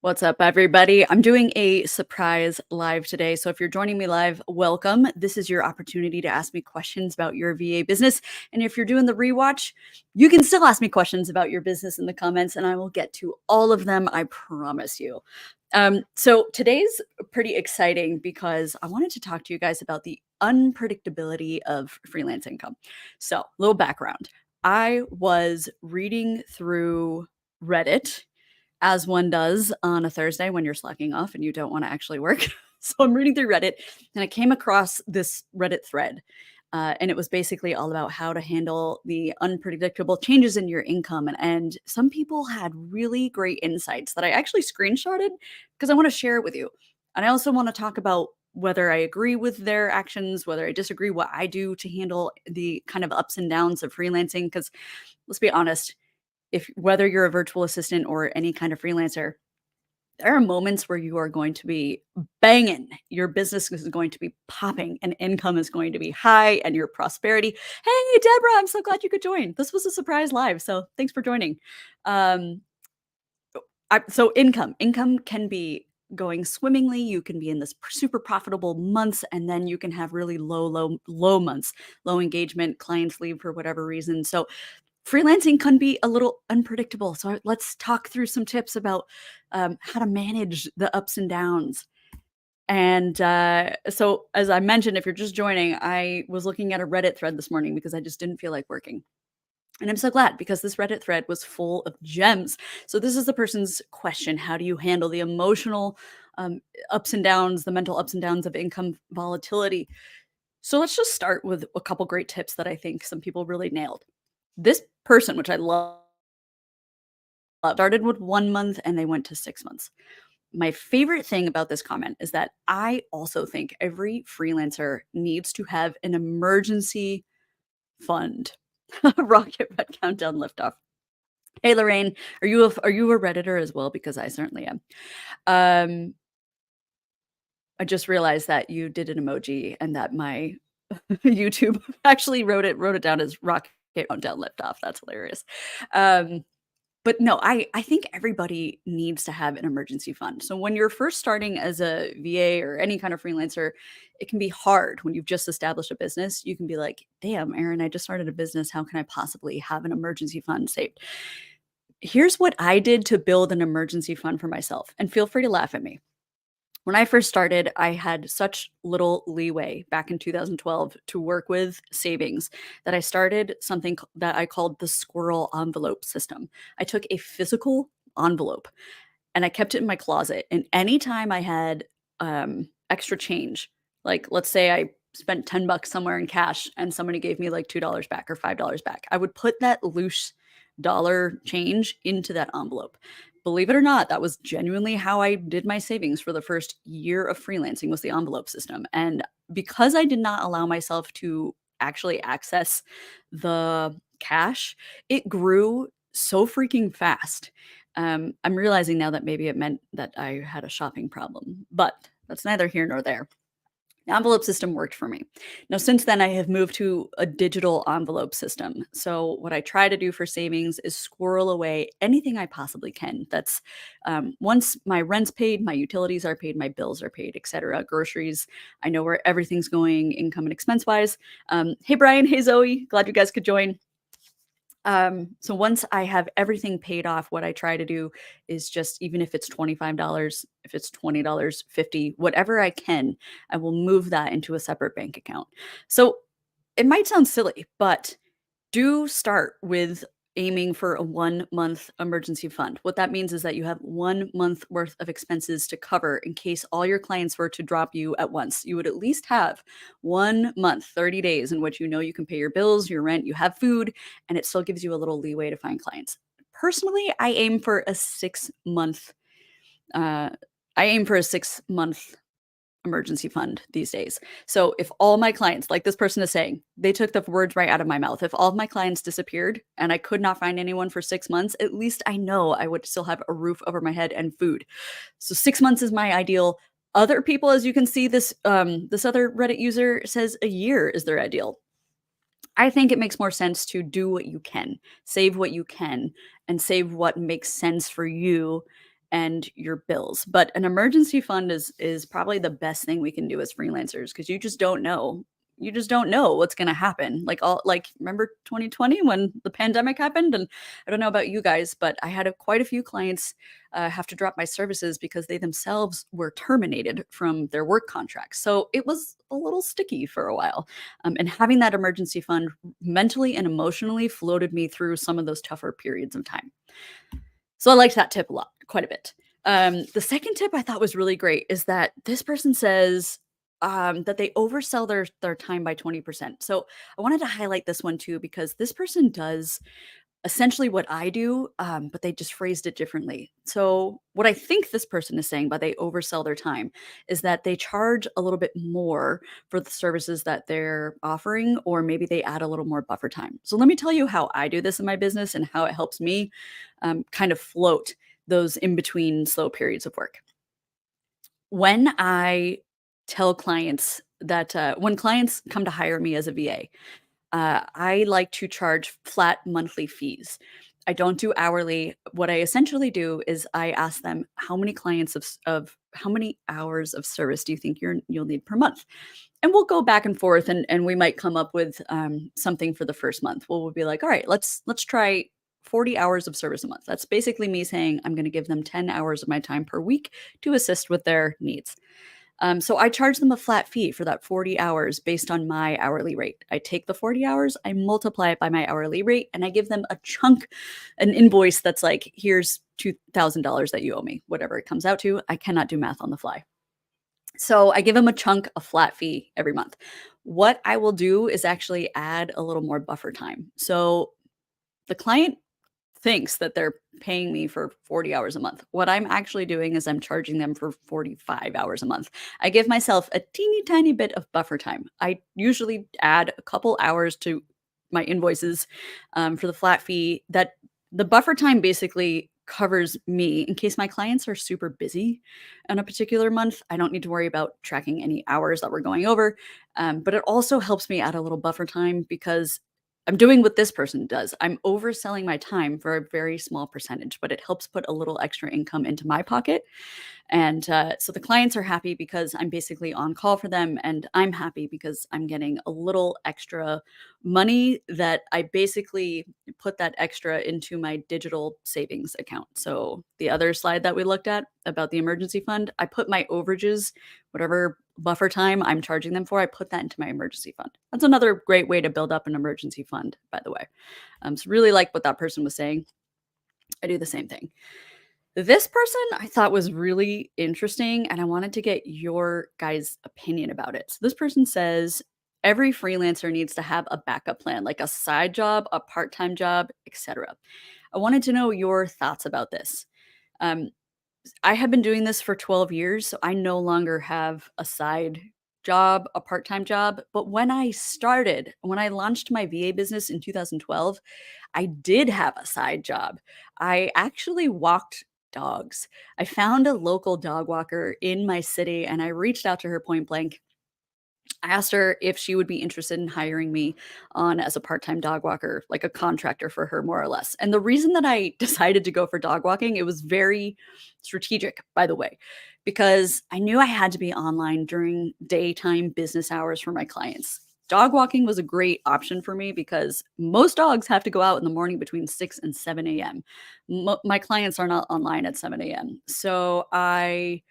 What's up, everybody? I'm doing a surprise live today. So, if you're joining me live, welcome. This is your opportunity to ask me questions about your VA business. And if you're doing the rewatch, you can still ask me questions about your business in the comments, and I will get to all of them. I promise you. So, today's pretty exciting because I wanted to talk to you guys about the unpredictability of freelance income. So, little background. I was reading through Reddit as one does on a Thursday when you're slacking off and you don't wanna actually work. So I'm reading through Reddit, and I came across this Reddit thread, and it was basically all about how to handle the unpredictable changes in your income, and some people had really great insights that I actually screenshotted because I wanna share it with you. And I also wanna talk about whether I agree with their actions, whether I disagree, what I do to handle the kind of ups and downs of freelancing. Because let's be honest, if whether you're a virtual assistant or any kind of freelancer, there are moments where you are going to be banging. Your business is going to be popping and income is going to be high and your prosperity. Hey, Deborah, I'm so glad you could join. This was a surprise live. So thanks for joining. Um, so income can be going swimmingly. You can be in this super profitable months, and then you can have really low months, low engagement, clients leave for whatever reason. So freelancing can be a little unpredictable. So let's talk through some tips about how to manage the ups and downs. And so, as I mentioned, if you're just joining, I was looking at a Reddit thread this morning because I just didn't feel like working. And I'm so glad because this Reddit thread was full of gems. So, this is the person's question. How do you handle the emotional um, ups and downs, the mental ups and downs of income volatility? So, let's just start with a couple great tips that I think some people really nailed. This person, which I love, started with 1 month and they went to 6 months. My favorite thing about this comment is that I also think every freelancer needs to have an emergency fund. Rocket Red Countdown Liftoff. Hey, Lorraine, are you a Redditor as well? Because I certainly am. Um, I just realized that you did an emoji and that my YouTube actually wrote it down as Rocket Countdown Liftoff. That's hilarious. Um, But no, I think everybody needs to have an emergency fund. So when you're first starting as a VA or any kind of freelancer, it can be hard when you've just established a business. You can be like, "Damn, Aaron, I just started a business. How can I possibly have an emergency fund saved?" Here's what I did to build an emergency fund for myself, and feel free to laugh at me. When I first started, I had such little leeway back in 2012 to work with savings that I started something that I called the squirrel envelope system. I took a physical envelope and I kept it in my closet. And anytime I had extra change, like let's say I spent 10 bucks somewhere in cash and somebody gave me like $2 back or $5 back, I would put that loose dollar change into that envelope. Believe it or not, that was genuinely how I did my savings for the first year of freelancing was the envelope system. And because I did not allow myself to actually access the cash, it grew so freaking fast. I'm realizing now that maybe it meant that I had a shopping problem, but that's neither here nor there. The envelope system worked for me. Now, since then, I have moved to a digital envelope system. So, what I try to do for savings is squirrel away anything I possibly can. That's once my rent's paid, my utilities are paid, my bills are paid, etc. Groceries. I know where everything's going, income and expense wise. Hey, Brian. Hey, Zoe. Glad you guys could join. So once I have everything paid off, what I try to do is just even if it's $25, if it's $20, 50, whatever I can, I will move that into a separate bank account. So it might sound silly, but do start with aiming for a 1 month emergency fund. What that means is that you have 1 month worth of expenses to cover in case all your clients were to drop you at once. You would at least have 1 month, 30 days in which you know you can pay your bills, your rent, you have food, and it still gives you a little leeway to find clients. Personally, uh, I aim for a 6 month emergency fund these days. So if all my clients, like this person is saying, they took the words right out of my mouth. If all of my clients disappeared and I could not find anyone for 6 months, at least I know I would still have a roof over my head and food. So 6 months is my ideal. Other people, as you can see, this other Reddit user says a year is their ideal. I think it makes more sense to do what you can, save what you can, and save what makes sense for you and your bills. But an emergency fund is probably the best thing we can do as freelancers because you just don't know. You just don't know what's going to happen. Like remember 2020 when the pandemic happened, and I don't know about you guys, but I had quite a few clients have to drop my services because they themselves were terminated from their work contracts. So it was a little sticky for a while. And having that emergency fund mentally and emotionally floated me through some of those tougher periods of time. So I liked that tip a lot, quite a bit. The second tip I thought was really great is that this person says that they oversell their time by 20%. So I wanted to highlight this one too because this person does essentially what I do, but they just phrased it differently. So, what I think this person is saying by they oversell their time is that they charge a little bit more for the services that they're offering, or maybe they add a little more buffer time. So, let me tell you how I do this in my business and how it helps me kind of float those in between slow periods of work. When I tell clients that when clients come to hire me as a VA, I like to charge flat monthly fees. I don't do hourly. What I essentially do is I ask them how many clients of how many hours of service do you think you'll need per month, and we'll go back and forth, and we might come up with something for the first month. We'll be like, all right, let's try 40 hours of service a month. That's basically me saying I'm going to give them 10 hours of my time per week to assist with their needs. So I charge them a flat fee for that 40 hours based on my hourly rate. I take the 40 hours, I multiply it by my hourly rate, and I give them a chunk, an invoice that's like, here's $2,000 that you owe me, whatever it comes out to. I cannot do math on the fly. So I give them a chunk, a flat fee every month. What I will do is actually add a little more buffer time. So the client thinks that they're paying me for 40 hours a month. What I'm actually doing is I'm charging them for 45 hours a month. I give myself a teeny tiny bit of buffer time. I usually add a couple hours to my invoices for the flat fee. That the buffer time basically covers me in case my clients are super busy in a particular month. I don't need to worry about tracking any hours that we're going over. But it also helps me add a little buffer time because I'm doing what this person does. I'm overselling my time for a very small percentage, but it helps put a little extra income into my pocket. And so the clients are happy because I'm basically on call for them, and I'm happy because I'm getting a little extra money that I basically put that extra into my digital savings account. So the other slide that we looked at about the emergency fund, I put my overages, whatever buffer time I'm charging them for, I put that into my emergency fund. That's another great way to build up an emergency fund, by the way. So really like what that person was saying. I do the same thing. This person I thought was really interesting, and I wanted to get your guys' opinion about it. So this person says every freelancer needs to have a backup plan, like a side job, a part-time job, etc. I wanted to know your thoughts about this. Um, I have been doing this for 12 years, so I no longer have a side job, a part-time job. But when I launched my VA business in 2012, I did have a side job. I actually walked dogs. I found a local dog walker in my city and I reached out to her point blank. I asked her if she would be interested in hiring me on as a part-time dog walker, like a contractor for her more or less. And the reason that I decided to go for dog walking, it was very strategic, by the way, because I knew I had to be online during daytime business hours for my clients. Dog walking was a great option for me because most dogs have to go out in the morning between 6 and 7 a.m. My clients are not online at 7 a.m. So I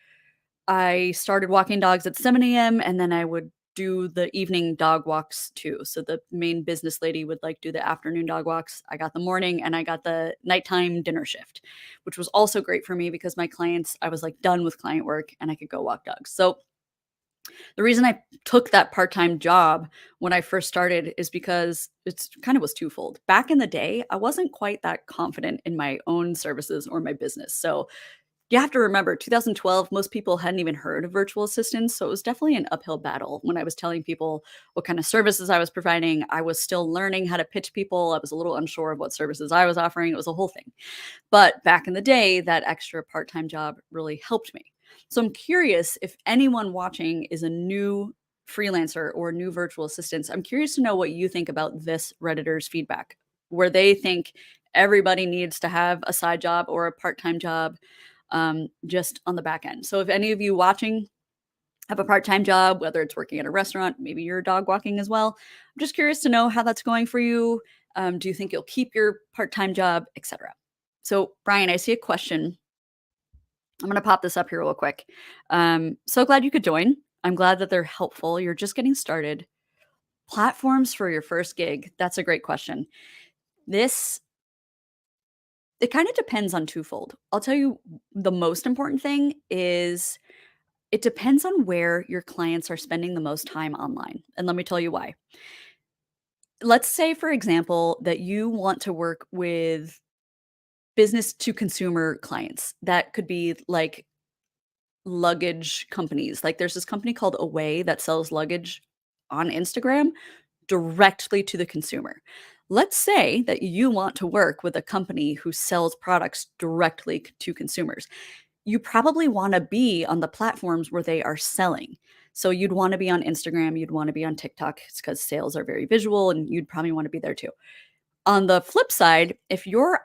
started walking dogs at 7 a.m. and then I would do the evening dog walks too. So the main business lady would like do the afternoon dog walks. I got the morning and I got the nighttime dinner shift, which was also great for me because my clients, I was like done with client work and I could go walk dogs. So the reason I took that part-time job when I first started is because it's kind of was twofold. Back in the day, I wasn't quite that confident in my own services or my business. So you have to remember 2012, most people hadn't even heard of virtual assistants. So it was definitely an uphill battle when I was telling people what kind of services I was providing. I was still learning how to pitch people. I was a little unsure of what services I was offering. It was a whole thing. But back in the day, that extra part time job really helped me. So I'm curious if anyone watching is a new freelancer or new virtual assistants. I'm curious to know what you think about this Redditor's feedback, where they think everybody needs to have a side job or a part time job. just on the back end. So if any of you watching have a part-time job, whether it's working at a restaurant, maybe you're dog walking as well. I'm just curious to know how that's going for you. Do you think you'll keep your part-time job, etc.? So, Brian, I see a question. I'm going to pop this up here real quick. So glad you could join. I'm glad that they're helpful. You're just getting started. Platforms for your first gig. That's a great question. This it kind of depends on twofold. I'll tell you the most important thing is it depends on where your clients are spending the most time online. And let me tell you why. Let's say, for example, that you want to work with business to consumer clients. That could be like luggage companies. Like there's this company called Away that sells luggage on Instagram directly to the consumer. Let's say that you want to work with a company who sells products directly to consumers. You probably wanna be on the platforms where they are selling. So you'd wanna be on Instagram, you'd wanna be on TikTok, because sales are very visual, and you'd probably wanna be there too. On the flip side, if your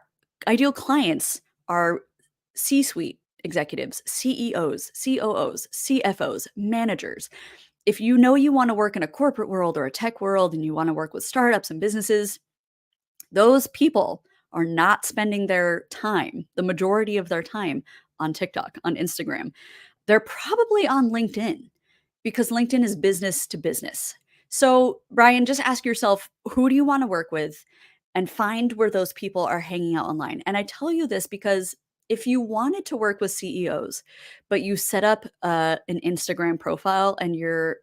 ideal clients are C-suite executives, CEOs, COOs, CFOs, managers, if you know you wanna work in a corporate world or a tech world and you wanna work with startups and businesses, those people are not spending their time, the majority of their time on TikTok, on Instagram. They're probably on LinkedIn because LinkedIn is business to business. So, Brian, just ask yourself, who do you want to work with and find where those people are hanging out online. And I tell you this because if you wanted to work with CEOs, but you set up an Instagram profile and you're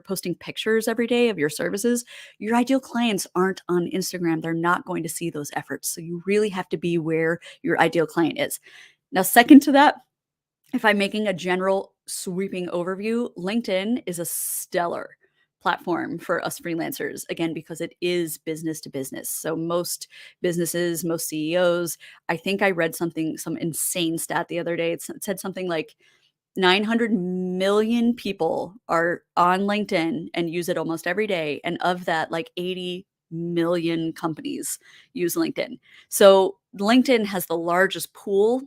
posting pictures every day of your services, your ideal clients aren't on Instagram. They're not going to see those efforts. So you really have to be where your ideal client is. Now, second to that, if I'm making a general sweeping overview, LinkedIn is a stellar platform for us freelancers, again, because it is business to business. So most businesses, most CEOs, I think I read something, some insane stat the other day. It said something like 900 million people are on LinkedIn and use it almost every day. And of that, like 80 million companies use LinkedIn. So LinkedIn has the largest pool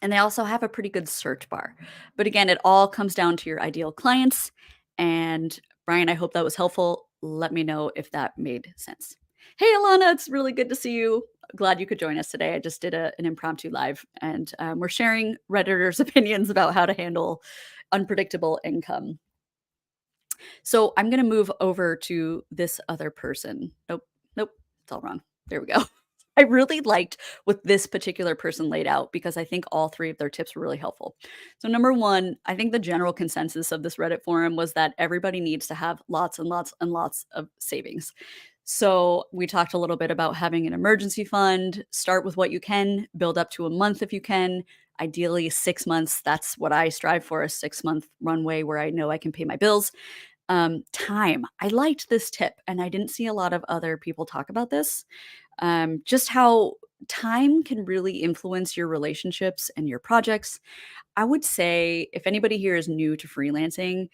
and they also have a pretty good search bar. But again, it all comes down to your ideal clients. And Brian, I hope that was helpful. Let me know if that made sense. Hey, Alana, it's really good to see you. Glad you could join us today. I just did an impromptu live, and we're sharing Redditors' opinions about how to handle unpredictable income. So I'm going to move over to this other person. Nope, nope, it's all wrong. There we go. I really liked what this particular person laid out because I think all three of their tips were really helpful. So, number one, I think the general consensus of this Reddit forum was that everybody needs to have lots and lots and lots of savings. So, we talked a little bit about having an emergency fund, start with what you can, build up to a month if you can. Ideally, 6 months. That's what I strive for, a 6 month runway where I know I can pay my bills. Time. I liked this tip, and I didn't see a lot of other people talk about this. Just how time can really influence your relationships and your projects. I would say if anybody here is new to freelancing,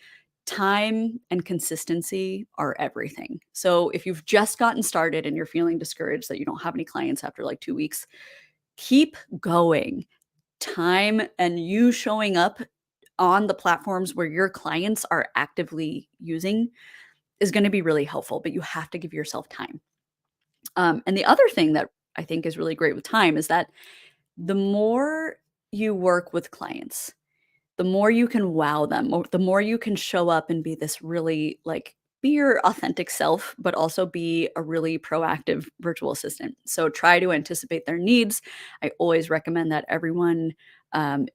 time and consistency are everything. So if you've just gotten started and you're feeling discouraged that you don't have any clients after like 2 weeks, keep going. Time and you showing up on the platforms where your clients are actively using is going to be really helpful, but you have to give yourself time. And the other thing that I think is really great with time is that the more you work with clients, the more you can wow them, or the more you can show up and be this really like be your authentic self, but also be a really proactive virtual assistant. So try to anticipate their needs. I always recommend that everyone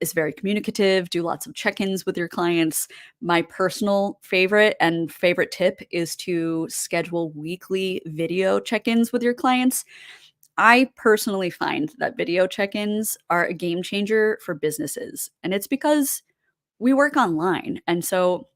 is very communicative, do lots of check ins with your clients. My personal favorite and favorite tip is to schedule weekly video check ins with your clients. I personally find that video check ins are a game changer for businesses. And it's because we work online. And so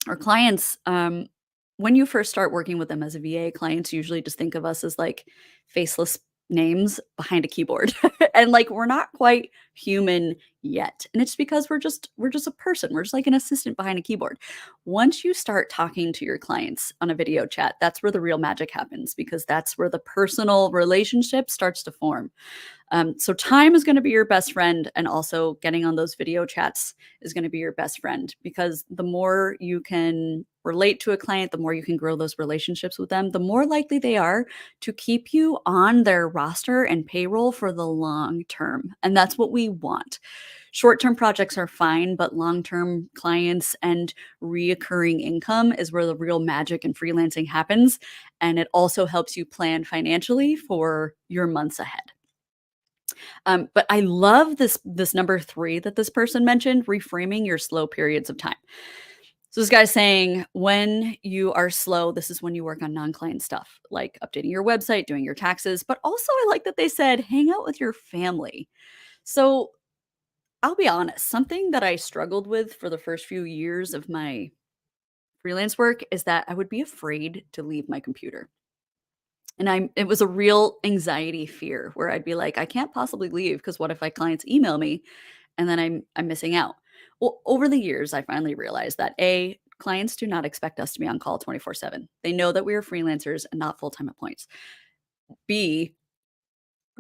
our clients, when you first start working with them as a VA, clients usually just think of us as like faceless names behind a keyboard. And like we're not quite human yet. And it's because we're just a person. We're just like an assistant behind a keyboard. Once you start talking to your clients on a video chat, that's where the real magic happens because that's where the personal relationship starts to form. So time is going to be your best friend, and also getting on those video chats is going to be your best friend because the more you can relate to a client, the more you can grow those relationships with them, the more likely they are to keep you on their roster and payroll for the long term. And that's what we want. Short term projects are fine, but long term clients and reoccurring income is where the real magic in freelancing happens. And it also helps you plan financially for your months ahead. But I love this number 3 that this person mentioned, reframing your slow periods of time. So this guy's saying when you are slow, this is when you work on non-client stuff, like updating your website, doing your taxes, but also I like that they said hang out with your family. So I'll be honest, something that I struggled with for the first few years of my freelance work is that I would be afraid to leave my computer. And it was a real anxiety fear where I'd be like, I can't possibly leave because what if my clients email me and then I'm missing out. Well, over the years, I finally realized that A, clients do not expect us to be on call 24/7. They know that we are freelancers and not full-time employees. B,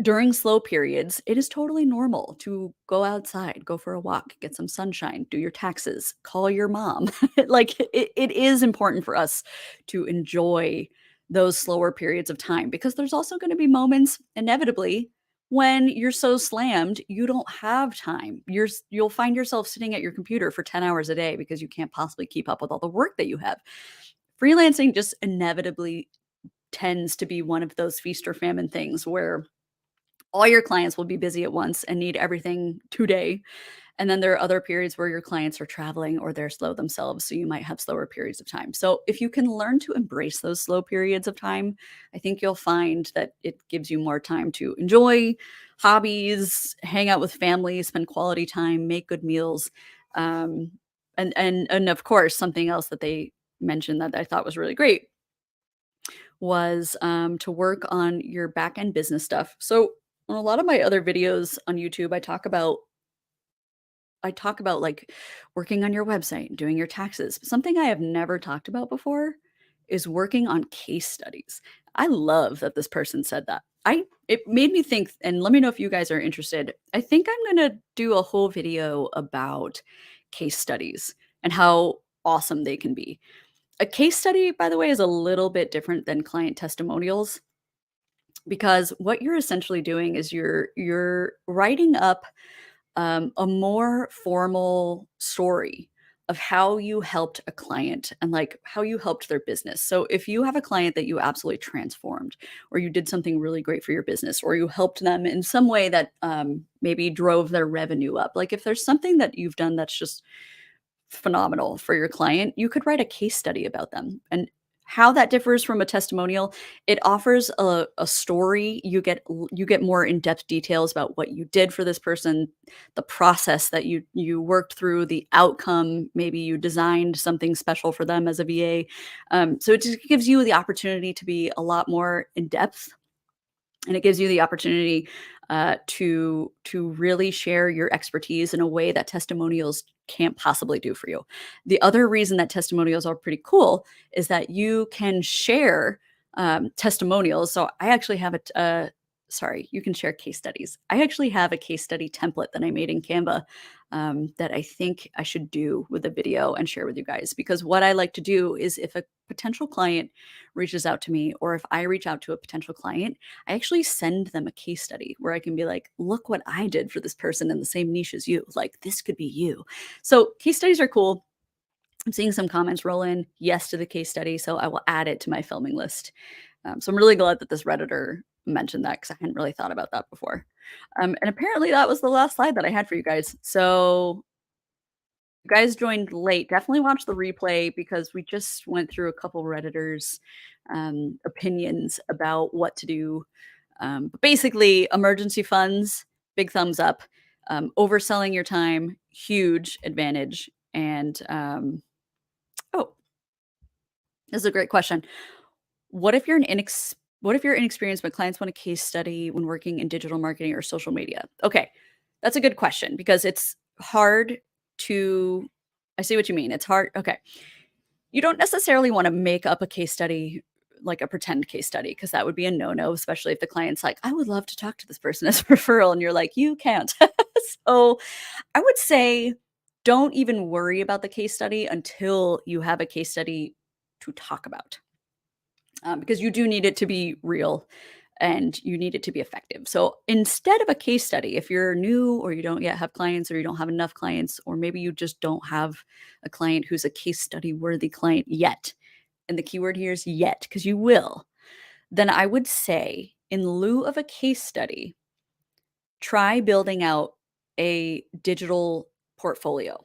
during slow periods, it is totally normal to go outside, go for a walk, get some sunshine, do your taxes, call your mom. Like it is important for us to enjoy those slower periods of time because there's also going to be moments inevitably when you're so slammed, you don't have time. You'll find yourself sitting at your computer for 10 hours a day because you can't possibly keep up with all the work that you have. Freelancing just inevitably tends to be one of those feast or famine things where all your clients will be busy at once and need everything today. And then there are other periods where your clients are traveling or they're slow themselves. So you might have slower periods of time. So if you can learn to embrace those slow periods of time, I think you'll find that it gives you more time to enjoy hobbies, hang out with family, spend quality time, make good meals. Um, and of course, something else that they mentioned that I thought was really great was to work on your back end business stuff. So on a lot of my other videos on YouTube, I talk about like working on your website, doing your taxes. Something I have never talked about before is working on case studies. I love that this person said that. It made me think, and let me know if you guys are interested. I think I'm gonna do a whole video about case studies and how awesome they can be. A case study, by the way, is a little bit different than client testimonials because what you're essentially doing is you're writing up a more formal story of how you helped a client and like how you helped their business. So if you have a client that you absolutely transformed, or you did something really great for your business, or you helped them in some way that maybe drove their revenue up, like if there's something that you've done that's just phenomenal for your client, you could write a case study about them. And how that differs from a testimonial, it offers a story. You get more in-depth details about what you did for this person, the process that you worked through, the outcome. Maybe you designed something special for them as a VA. So it just gives you the opportunity to be a lot more in depth, and it gives you the opportunity to really share your expertise in a way that testimonials can't possibly do for you. The other reason that testimonials are pretty cool is that you can share testimonials. So I actually have sorry, you can share case studies. I actually have a case study template that I made in Canva that I think I should do with a video and share with you guys. Because what I like to do is if a potential client reaches out to me, or if I reach out to a potential client, I actually send them a case study where I can be like, look what I did for this person in the same niche as you. Like, this could be you. So, case studies are cool. I'm seeing some comments roll in yes to the case study. So, I will add it to my filming list. So, I'm really glad that this Redditor mentioned that because I hadn't really thought about that before. And apparently, that was the last slide that I had for you guys. So, you guys joined late, definitely watch the replay because we just went through a couple Redditors' opinions about what to do. But basically, emergency funds, big thumbs up. Overselling your time, huge advantage. And oh, this is a great question. What if you're what if you're inexperienced but clients want a case study when working in digital marketing or social media? Okay, That's a good question because it's hard to I see what you mean. It's hard okay. You don't necessarily wanna make up a case study, like a pretend case study, because that would be a no-no, especially if the client's like, "I would love to talk to this person as a referral," and you're like, "You can't." So, I would say don't even worry about the case study until you have a case study to talk about, because you do need it to be real and you need it to be effective. So instead of a case study, if you're new or you don't yet have clients or you don't have enough clients, or maybe you just don't have a client who's a case study worthy client yet, and the keyword here is yet, because you will, then I would say in lieu of a case study, try building out a digital portfolio.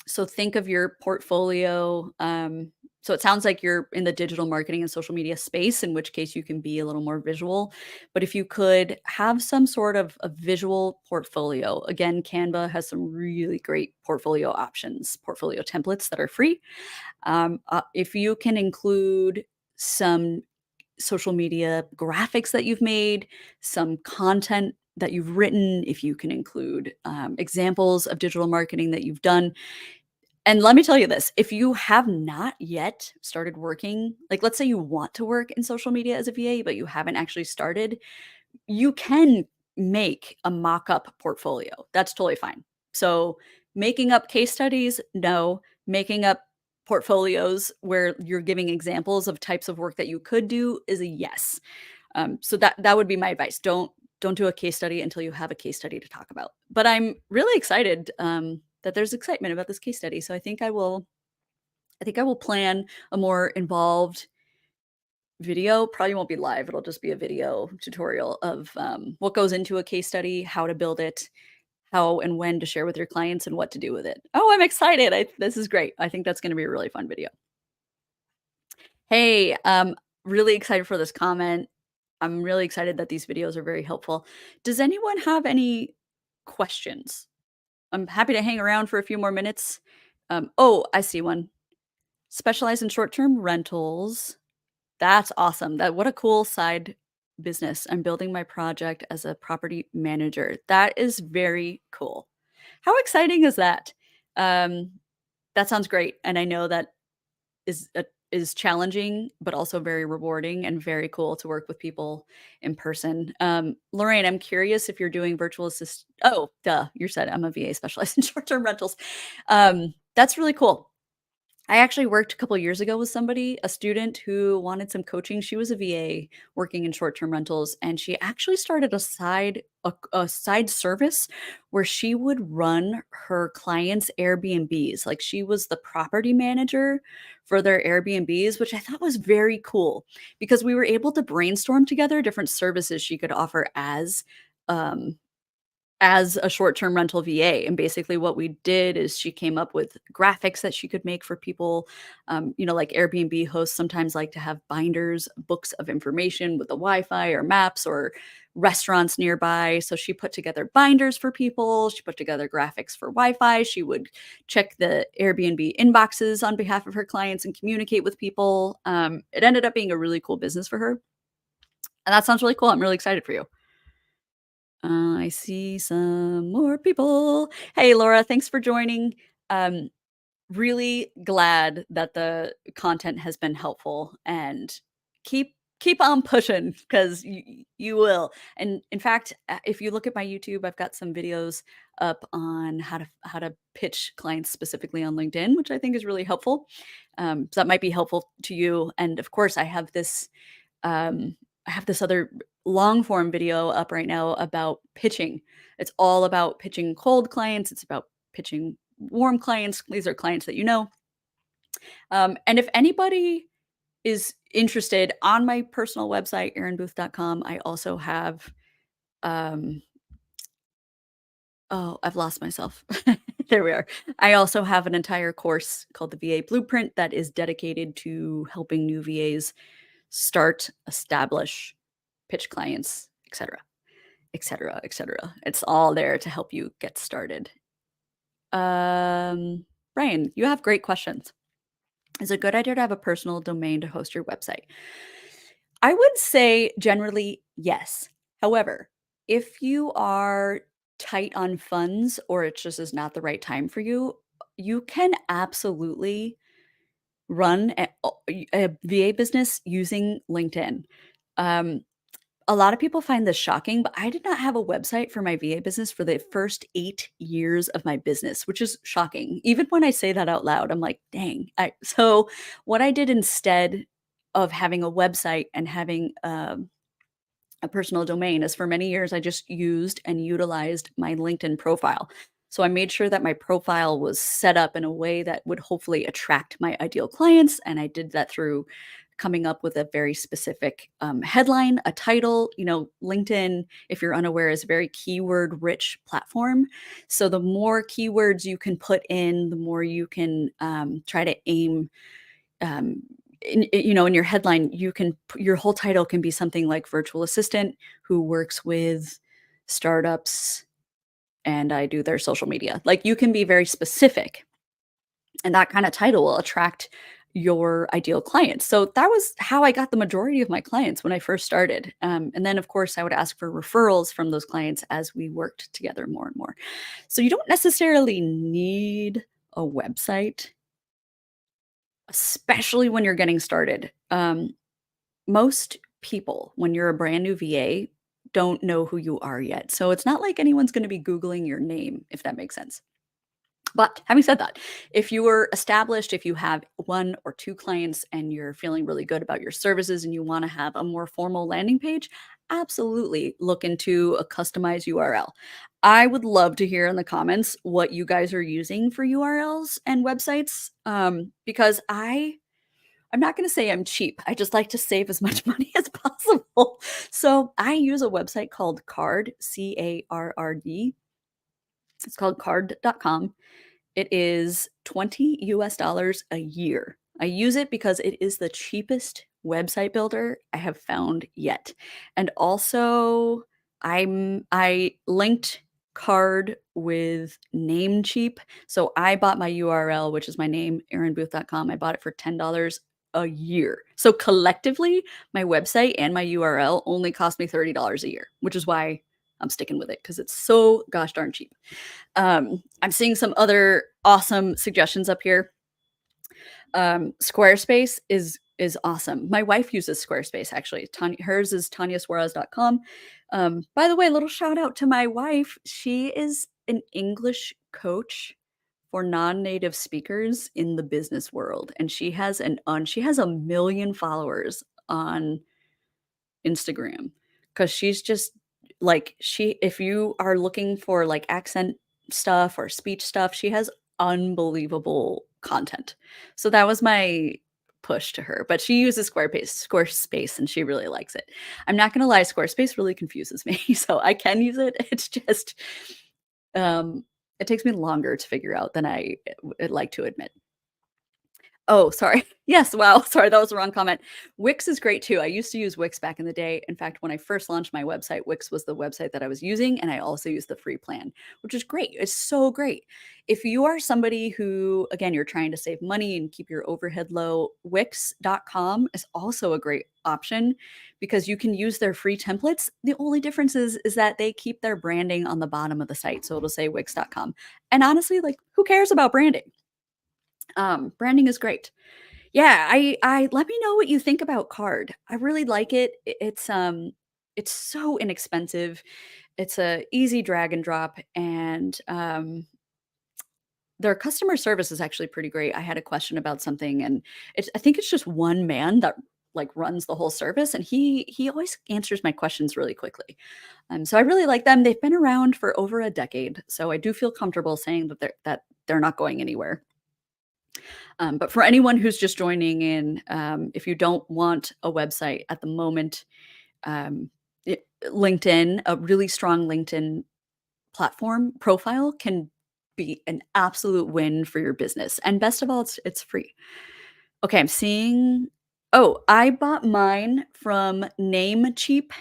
So think of your portfolio. So it sounds like you're in the digital marketing and social media space, in which case you can be a little more visual. But if you could have some sort of a visual portfolio, again, Canva has some really great portfolio options, portfolio templates that are free. If you can include some social media graphics that you've made, some content that you've written, if you can include examples of digital marketing that you've done, and let me tell you this, if you have not yet started working, like let's say you want to work in social media as a VA, but you haven't actually started, you can make a mock-up portfolio. That's totally fine. So making up case studies, no. Making up portfolios where you're giving examples of types of work that you could do is a yes. So that would be my advice. Don't do a case study until you have a case study to talk about. But I'm really excited that there's excitement about this case study. So I think I will plan a more involved video. Probably won't be live. It'll just be a video tutorial of what goes into a case study, how to build it, how and when to share with your clients, and what to do with it. Oh, I'm excited. This is great. I think that's going to be a really fun video. Hey, really excited for this comment. I'm really excited that these videos are very helpful. Does anyone have any questions? I'm happy to hang around for a few more minutes. Oh, I see one. Specialize in short-term rentals. That's awesome. What a cool side business. I'm building my project as a property manager. That is very cool. How exciting is that? Um, that sounds great, and I know that is challenging, but also very rewarding and very cool to work with people in person. Lorraine, I'm curious if you're doing virtual assist. Oh, duh, you said I'm a VA specialized in short-term rentals. That's really cool. I actually worked a couple of years ago with somebody, a student who wanted some coaching. She was a VA working in short-term rentals, and she actually started a side service where she would run her clients' Airbnbs. Like she was the property manager for their Airbnbs, which I thought was very cool because we were able to brainstorm together different services she could offer um, as a short-term rental VA, and basically what we did is she came up with graphics that she could make for people, like Airbnb hosts sometimes like to have binders, books of information with the Wi-Fi or maps or restaurants nearby, so she put together binders for people, she put together graphics for Wi-Fi, she would check the Airbnb inboxes on behalf of her clients and communicate with people. It ended up being a really cool business for her, and that sounds really cool. I'm really excited for you. I see some more people. Hey, Laura, thanks for joining. Um, really glad that the content has been helpful, and keep on pushing because you will. And in fact, if you look at my YouTube, I've got some videos up on how to pitch clients specifically on LinkedIn, which I think is really helpful. So that might be helpful to you. And of course, um, I have this other long form video up right now about pitching. It's all about pitching cold clients. It's about pitching warm clients. These are clients that you know. And if anybody is interested, on my personal website, erinbooth.com, I also have, um, oh, I've lost myself. There we are. I also have an entire course called the VA Blueprint that is dedicated to helping new VAs start, establish, pitch clients, etc., etc., etc. It's all there to help you get started. Um, Brian, you have great questions. Is it a good idea to have a personal domain to host your website? I would say generally yes. However, if you are tight on funds or it just is not the right time for you, you can absolutely run a VA business using LinkedIn. Um, a lot of people find this shocking, but I did not have a website for my VA business for the first 8 years of my business, which is shocking. Even when I say that out loud, I'm like, "Dang." So what I did instead of having a website and having, a personal domain is for many years I just used and utilized my LinkedIn profile. So I made sure that my profile was set up in a way that would hopefully attract my ideal clients. And I did that through coming up with a very specific headline, a title. LinkedIn, if you're unaware, is a very keyword rich platform. So the more keywords you can put in, the more you can try to aim um, in your headline, your whole title can be something like virtual assistant who works with startups and I do their social media. Like you can be very specific and that kind of title will attract your ideal clients. So that was how I got the majority of my clients when I first started. And then, of course, I would ask for referrals from those clients as we worked together more and more. So you don't necessarily need a website, especially when you're getting started. Most people, when you're a brand new VA, don't know who you are yet. So it's not like anyone's going to be Googling your name, if that makes sense. But having said that, if you were established, if you have one or two clients and you're feeling really good about your services and you want to have a more formal landing page, absolutely look into a customized URL. I would love to hear in the comments what you guys are using for URLs and websites because I'm not gonna say I'm cheap, I just like to save as much money as possible. So, I use a website called Card, Carrd. It's called card.com. It is $20 a year. I use it because it is the cheapest website builder I have found yet. And also, I linked Card with Namecheap. So I bought my URL, which is my name, erinbooth.com. I bought it for $10 a year. So collectively, my website and my URL only cost me $30 a year, which is why I'm sticking with it because it's so gosh darn cheap. I'm seeing some other awesome suggestions up here. Squarespace is awesome. My wife uses Squarespace actually. Hers is tanyasuarez.com. By the way, little shout out to my wife. She is an English coach for non-native speakers in the business world, and she has a million followers on Instagram because she's just like if you are looking for like accent stuff or speech stuff, she has unbelievable content. So that was my push to her, but she uses Squarespace and she really likes it. I'm not going to lie, Squarespace really confuses me. So I can use it. It's just it takes me longer to figure out than I would like to admit. Oh, sorry. Yes, wow, sorry, that was the wrong comment. Wix is great too. I used to use Wix back in the day. In fact, when I first launched my website, Wix was the website that I was using, and I also used the free plan, which is great. It's so great. If you are somebody who, again, you're trying to save money and keep your overhead low, Wix.com is also a great option because you can use their free templates. The only difference is that they keep their branding on the bottom of the site, so it'll say Wix.com. And honestly, like, who cares about branding? Branding is great. Yeah, I let me know what you think about Card. I really like it. It's so inexpensive. It's a easy drag and drop and their customer service is actually pretty great. I had a question about something and I think it's just one man that like runs the whole service and he always answers my questions really quickly. So I really like them. They've been around for over a decade, so I do feel comfortable saying that they're not going anywhere. But for anyone who's just joining in, if you don't want a website at the moment, um, LinkedIn, a really strong LinkedIn platform profile can be an absolute win for your business. And best of all, it's free. Okay, I'm seeing. Oh, I bought mine from Namecheap.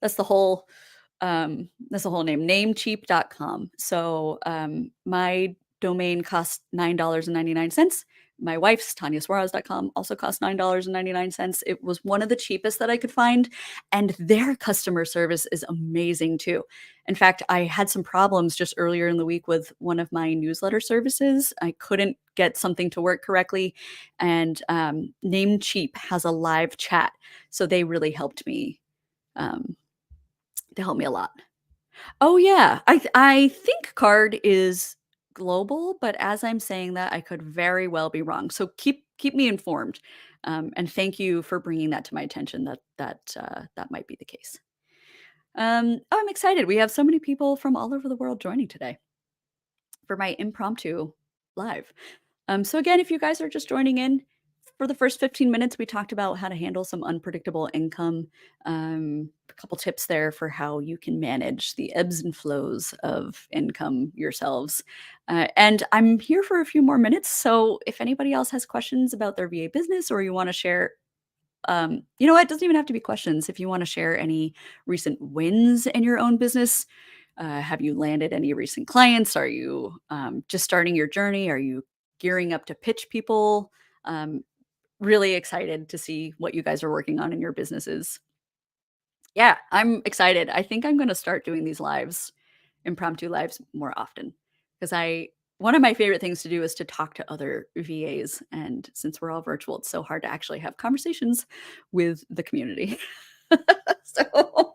That's the whole name, namecheap.com. So my domain costs $9.99. My wife's TanyaSuarez.com also cost $9.99. It was one of the cheapest that I could find, and their customer service is amazing too. In fact, I had some problems just earlier in the week with one of my newsletter services. I couldn't get something to work correctly, and Namecheap has a live chat, so they really helped me. Um, they helped me a lot. Oh, yeah. I think Card is global, but as I'm saying that, I could very well be wrong. So keep me informed, and thank you for bringing that to my attention that might be the case. Oh, I'm excited. We have so many people from all over the world joining today for my impromptu live. So again, if you guys are just joining in, for the first 15 minutes, we talked about how to handle some unpredictable income. A couple tips there for how you can manage the ebbs and flows of income yourselves. And I'm here for a few more minutes. So if anybody else has questions about their VA business, or you want to share, you know what, it doesn't even have to be questions. If you want to share any recent wins in your own business, have you landed any recent clients? Are you just starting your journey? Are you gearing up to pitch people? Um, Really excited to see what you guys are working on in your businesses. Yeah, I'm excited. I think I'm gonna start doing these lives, impromptu lives more often, because I one of my favorite things to do is to talk to other VAs, and since we're all virtual, it's so hard to actually have conversations with the community. So,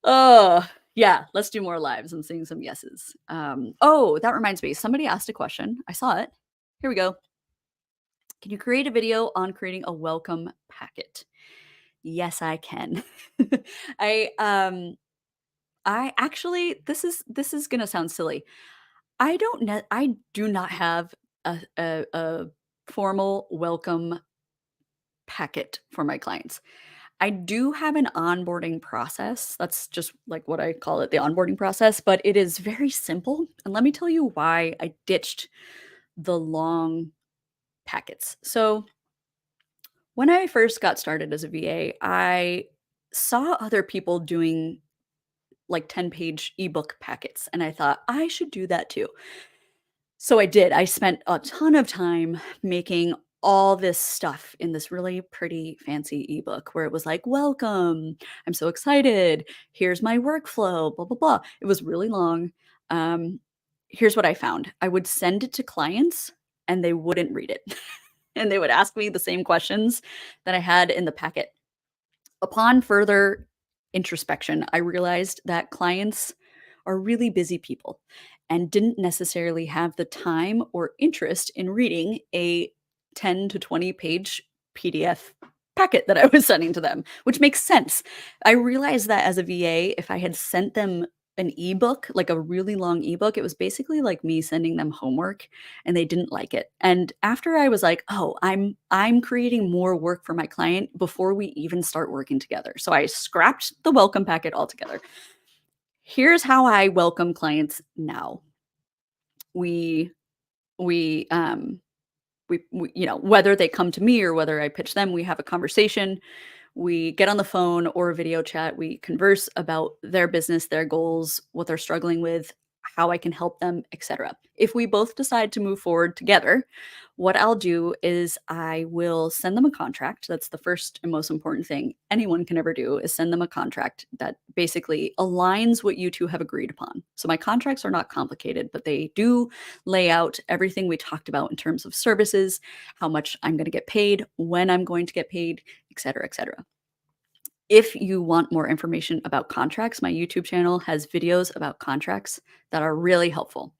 oh, yeah, let's do more lives. I'm seeing some yeses. Oh, that reminds me, somebody asked a question. I saw it. Here we go. Can you create a video on creating a welcome packet? Yes, I can. I I actually this is gonna sound silly. I do not have a formal welcome packet for my clients. I do have an onboarding process. That's just like what I call it, the onboarding process, but it is very simple. And let me tell you why I ditched the long packets. So when I first got started as a VA, I saw other people doing like 10-page ebook packets, and I thought I should do that too. So I did. I spent a ton of time making all this stuff in this really pretty fancy ebook where it was like, welcome, I'm so excited. Here's my workflow, blah, blah, blah. It was really long. Um, Here's what I found. I would send it to clients and they wouldn't read it. And they would ask me the same questions that I had in the packet. Upon further introspection, I realized that clients are really busy people and didn't necessarily have the time or interest in reading a 10 to 20 page PDF packet that I was sending to them, which makes sense. I realized that as a VA, if I had sent them an ebook, like a really long ebook, it was basically like me sending them homework and they didn't like it. And after I was like, "Oh, I'm creating more work for my client before we even start working together." So I scrapped the welcome packet altogether. Here's how I welcome clients now. We we we you know, whether they come to me or whether I pitch them, we have a conversation. We get on the phone or a video chat. We converse about their business, their goals, what they're struggling with, how I can help them, etc. If we both decide to move forward together, what I'll do is I will send them a contract. That's the first and most important thing anyone can ever do is send them a contract that basically aligns what you two have agreed upon. So my contracts are not complicated, but they do lay out everything we talked about in terms of services, how much I'm going to get paid, when I'm going to get paid, et cetera, et cetera. If you want more information about contracts, my YouTube channel has videos about contracts that are really helpful.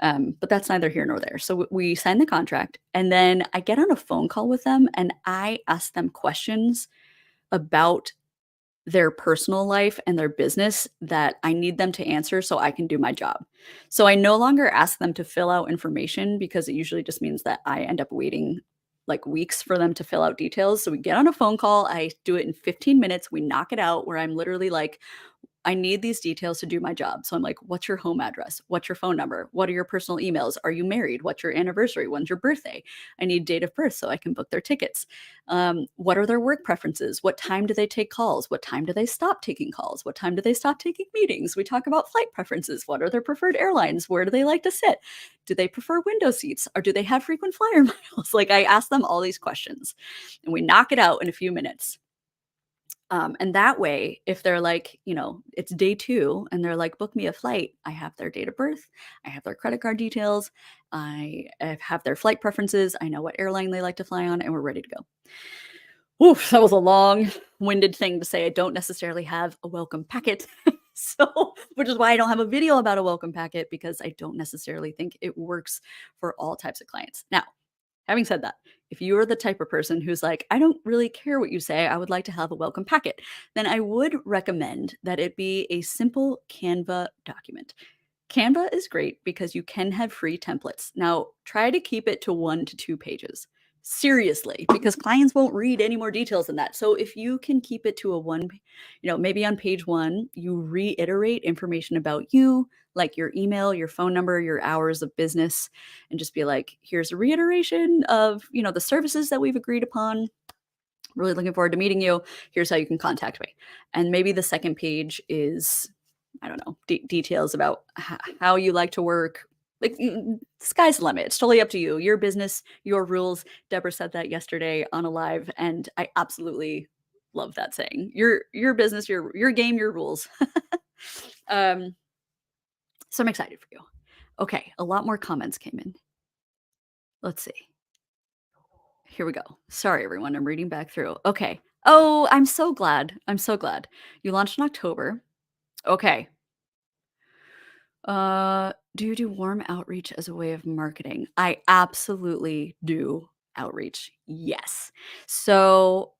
But that's neither here nor there. So we sign the contract, and then I get on a phone call with them and I ask them questions about their personal life and their business that I need them to answer so I can do my job. So I no longer ask them to fill out information because it usually just means that I end up waiting like weeks for them to fill out details. So we get on a phone call, I do it in 15 minutes, we knock it out where I'm literally like, I need these details to do my job. So I'm like, what's your home address? What's your phone number? What are your personal emails? Are you married? What's your anniversary? When's your birthday? I need date of birth so I can book their tickets. What are their work preferences? What time do they take calls? What time do they stop taking calls? What time do they stop taking meetings? We talk about flight preferences. What are their preferred airlines? Where do they like to sit? Do they prefer window seats or do they have frequent flyer miles? Like I ask them all these questions and we knock it out in a few minutes. And that way, if they're like, it's day 2 and they're like, "Book me a flight," I have their date of birth, I have their credit card details, I have their flight preferences, I know what airline they like to fly on, and we're ready to go. Oof, that was a long-winded thing to say. I don't necessarily have a welcome packet. So, which is why I don't have a video about a welcome packet because I don't necessarily think it works for all types of clients. Now, having said that, if you are the type of person who's like, "I don't really care what you say, I would like to have a welcome packet," then I would recommend that it be a simple Canva document. Canva is great because you can have free templates. Now, try to keep it to 1 to 2 pages. Seriously, because clients won't read any more details than that. So if you can keep it to a maybe on page 1, you reiterate information about you, like your email, your phone number, your hours of business, and just be like, "Here's a reiteration of, the services that we've agreed upon. Really looking forward to meeting you. Here's how you can contact me." And maybe the second page is, I don't know, details about how you like to work. Like, sky's the limit. It's totally up to you. Your business, your rules. Deborah said that yesterday on a live, and I absolutely love that saying. Your business, your game, your rules. um, so I'm excited for you. Okay, a lot more comments came in. Let's see. Here we go. Sorry, everyone. I'm reading back through. Okay. Oh, I'm so glad. I'm so glad. You launched in October. Okay. Do you do warm outreach as a way of marketing? I absolutely do outreach. Yes. So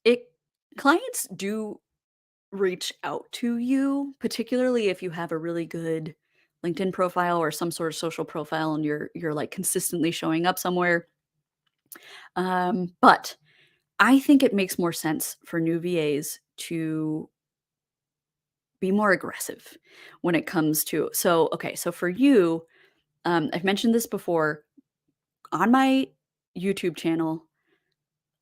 it clients do reach out to you, particularly if you have a really good LinkedIn profile or some sort of social profile and you're like consistently showing up somewhere. But I think it makes more sense for new VAs to be more aggressive when it comes to okay, so for you, I've mentioned this before, on my YouTube channel,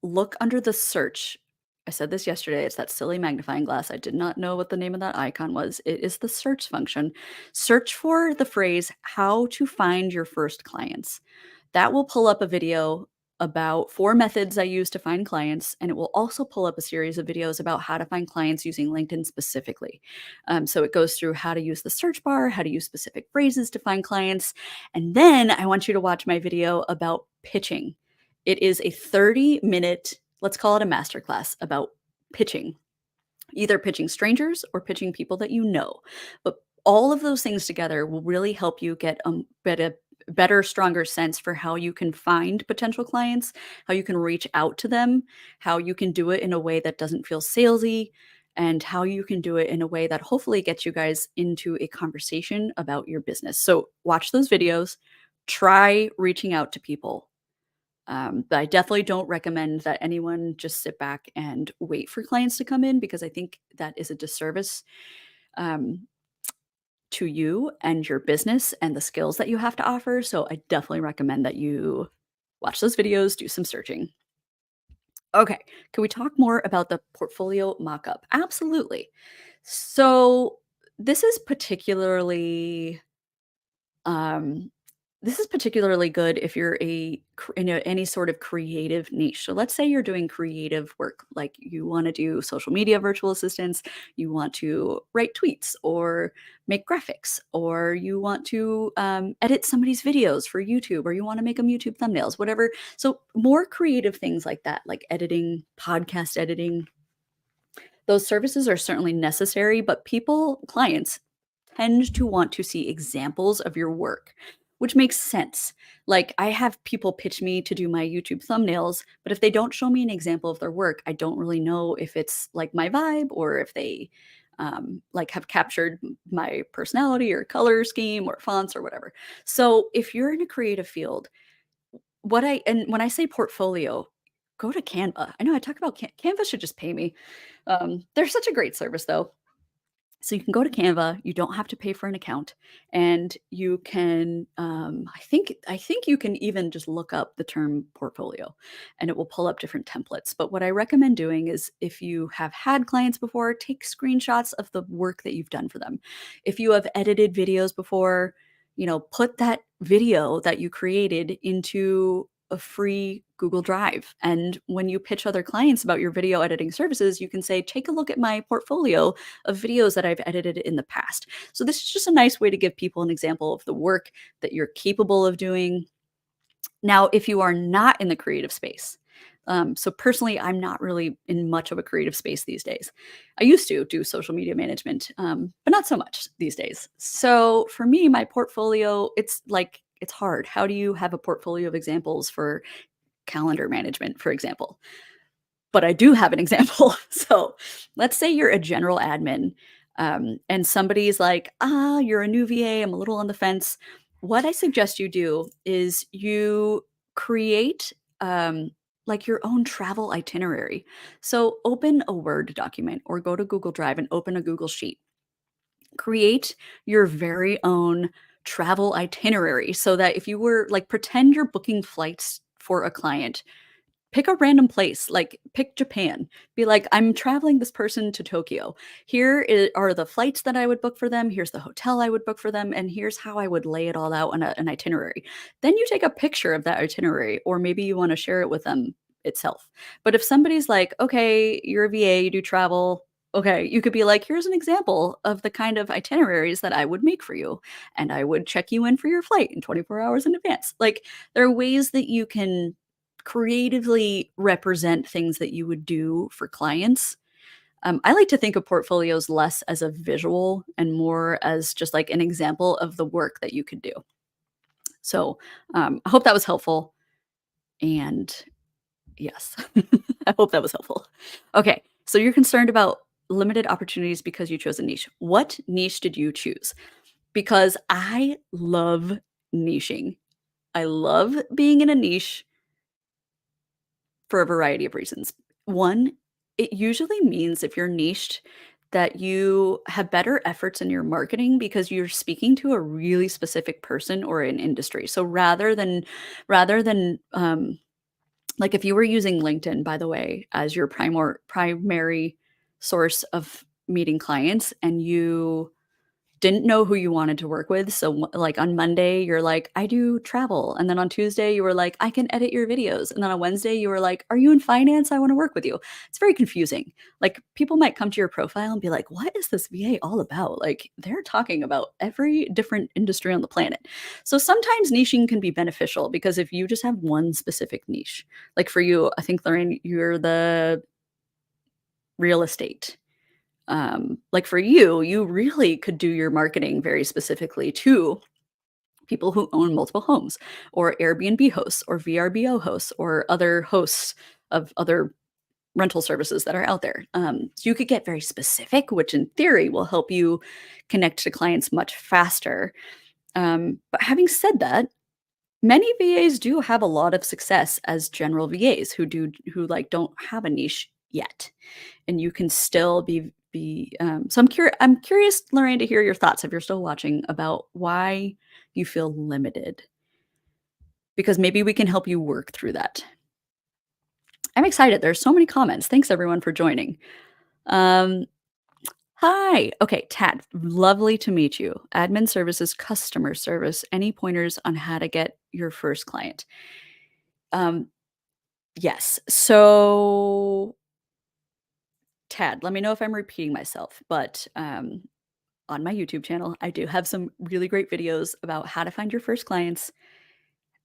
look under the search. I said this yesterday, it's that silly magnifying glass. I did not know what the name of that icon was. It is the search function. Search for the phrase, "How to find your first clients." That will pull up a video about 4 methods I use to find clients, and it will also pull up a series of videos about how to find clients using LinkedIn specifically. So it goes through how to use the search bar, how to use specific phrases to find clients, and then I want you to watch my video about pitching. It is a 30-minute, let's call it a masterclass about pitching. Either pitching strangers or pitching people that you know. But all of those things together will really help you get better, stronger sense for how you can find potential clients, how you can reach out to them, how you can do it in a way that doesn't feel salesy, and how you can do it in a way that hopefully gets you guys into a conversation about your business. So watch those videos, try reaching out to people. But I definitely don't recommend that anyone just sit back and wait for clients to come in because I think that is a disservice um, to you and your business and the skills that you have to offer. So I definitely recommend that you watch those videos, do some searching. Okay, can we talk more about the portfolio mockup? Absolutely. So this is particularly um, this is particularly good if you're in any sort of creative niche. So let's say you're doing creative work, like you want to do social media virtual assistants, you want to write tweets or make graphics, or you want to edit somebody's videos for YouTube, or you want to make them YouTube thumbnails, whatever. So more creative things like that, like editing, podcast editing, those services are certainly necessary, but clients tend to want to see examples of your work, which makes sense. Like, I have people pitch me to do my YouTube thumbnails, but if they don't show me an example of their work, I don't really know if it's like my vibe or if they like have captured my personality or color scheme or fonts or whatever. So if you're in a creative field, when I say portfolio, go to Canva. I know I talk about Canva should just pay me. They're such a great service though. So you can go to Canva, you don't have to pay for an account, and you can, I think you can even just look up the term portfolio, and it will pull up different templates. But what I recommend doing is if you have had clients before, take screenshots of the work that you've done for them. If you have edited videos before, put that video that you created into a free Google Drive. And when you pitch other clients about your video editing services, you can say, take a look at my portfolio of videos that I've edited in the past. So this is just a nice way to give people an example of the work that you're capable of doing. Now, if you are not in the creative space, so personally, I'm not really in much of a creative space these days. I used to do social media management, but not so much these days. So for me, my portfolio, it's hard. How do you have a portfolio of examples for calendar management, for example? But I do have an example. So let's say you're a general admin, and somebody's like, you're a new VA. I'm a little on the fence. What I suggest you do is you create like your own travel itinerary. So open a Word document or go to Google Drive and open a Google Sheet. Create your very own travel itinerary so that if you were like, pretend you're booking flights for a client. Pick a random place, like pick Japan. Be like, "I'm traveling this person to Tokyo. Are the flights that I would book for them. Here's the hotel I would book for them, and here's how I would lay it all out on an itinerary." Then you take a picture of that itinerary, or maybe you wanna share it with them itself. But if somebody's like, "Okay, you're a VA, you do travel." Okay, you could be like, "Here's an example of the kind of itineraries that I would make for you, and I would check you in for your flight in 24 hours in advance." Like, there are ways that you can creatively represent things that you would do for clients. I like to think of portfolios less as a visual and more as just like an example of the work that you could do. So I hope that was helpful. And yes, I hope that was helpful. Okay, so you're concerned about limited opportunities because you chose a niche. What niche did you choose? Because I love niching. I love being in a niche for a variety of reasons. One, it usually means if you're niched that you have better efforts in your marketing because you're speaking to a really specific person or an industry. So rather than like if you were using LinkedIn, by the way, as your primary source of meeting clients and you didn't know who you wanted to work with. So, like on Monday, you're like, I do travel. And then on Tuesday, you were like, I can edit your videos. And then on Wednesday, you were like, are you in finance? I want to work with you. It's very confusing. Like, people might come to your profile and be like, what is this VA all about? Like, they're talking about every different industry on the planet. So, sometimes niching can be beneficial because if you just have one specific niche, like for you, I think, Lorraine, you're the real estate, like for you, you really could do your marketing very specifically to people who own multiple homes or Airbnb hosts or VRBO hosts or other hosts of other rental services that are out there. So you could get very specific, which in theory will help you connect to clients much faster. But having said that, many VAs do have a lot of success as general VAs who like don't have a niche yet, and you can still so I'm curious, Lorraine, to hear your thoughts if you're still watching about why you feel limited, because maybe we can help you work through that. I'm excited. There's so many comments. Thanks everyone for joining. Um, Hi. Okay, Tad, lovely to meet you. Admin services, customer service. Any pointers on how to get your first client? Um, yes. So, Tad, let me know if I'm repeating myself, but on my YouTube channel, I do have some really great videos about how to find your first clients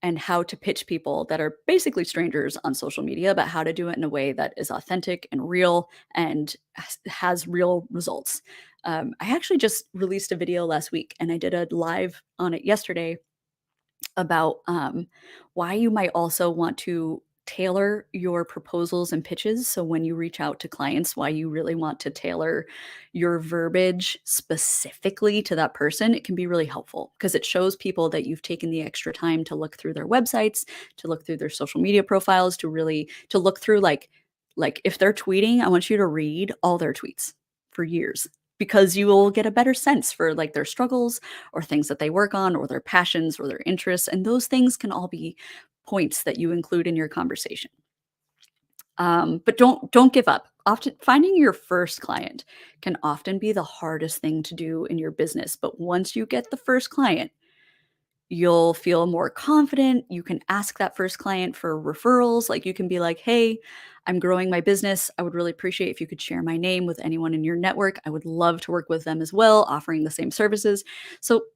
and how to pitch people that are basically strangers on social media, but how to do it in a way that is authentic and real and has real results. I actually just released a video last week and I did a live on it yesterday about why you might also want to tailor your proposals and pitches. So when you reach out to clients, why you really want to tailor your verbiage specifically to that person, it can be really helpful because it shows people that you've taken the extra time to look through their websites, to look through their social media profiles, to look through like if they're tweeting, I want you to read all their tweets for years because you will get a better sense for like their struggles or things that they work on or their passions or their interests, and those things can all be points that you include in your conversation. But don't give up. Often finding your first client can often be the hardest thing to do in your business, but once you get the first client, you'll feel more confident. You can ask that first client for referrals. Like you can be like, "Hey, I'm growing my business. I would really appreciate if you could share my name with anyone in your network. I would love to work with them as well, offering the same services." So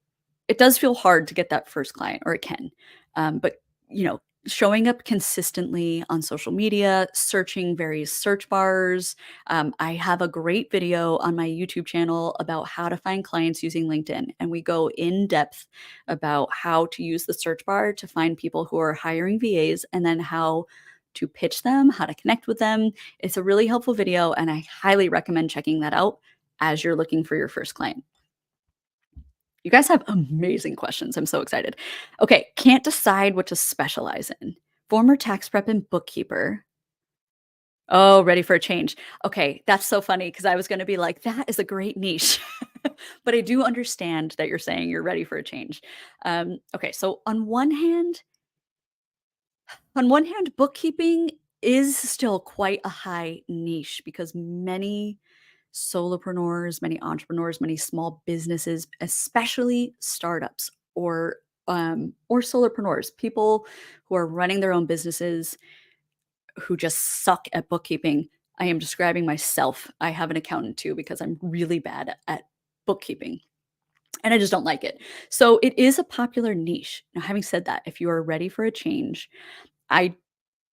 it does feel hard to get that first client, or it can. But you know, showing up consistently on social media, searching various search bars. I have a great video on my YouTube channel about how to find clients using LinkedIn, and we go in depth about how to use the search bar to find people who are hiring VAs, and then how to pitch them, how to connect with them. It's a really helpful video, and I highly recommend checking that out as you're looking for your first client. You guys have amazing questions. I'm so excited. Okay, can't decide what to specialize in. Former tax prep and bookkeeper. Oh, ready for a change. Okay, that's so funny because I was going to be like, that is a great niche. But I do understand that you're saying you're ready for a change. Okay, so on one hand, bookkeeping is still quite a high niche because many solopreneurs, many entrepreneurs, many small businesses, especially startups or solopreneurs, people who are running their own businesses who just suck at bookkeeping. I am describing myself. I have an accountant too because I'm really bad at bookkeeping and I just don't like it. So it is a popular niche. Now, having said that, if you are ready for a change, I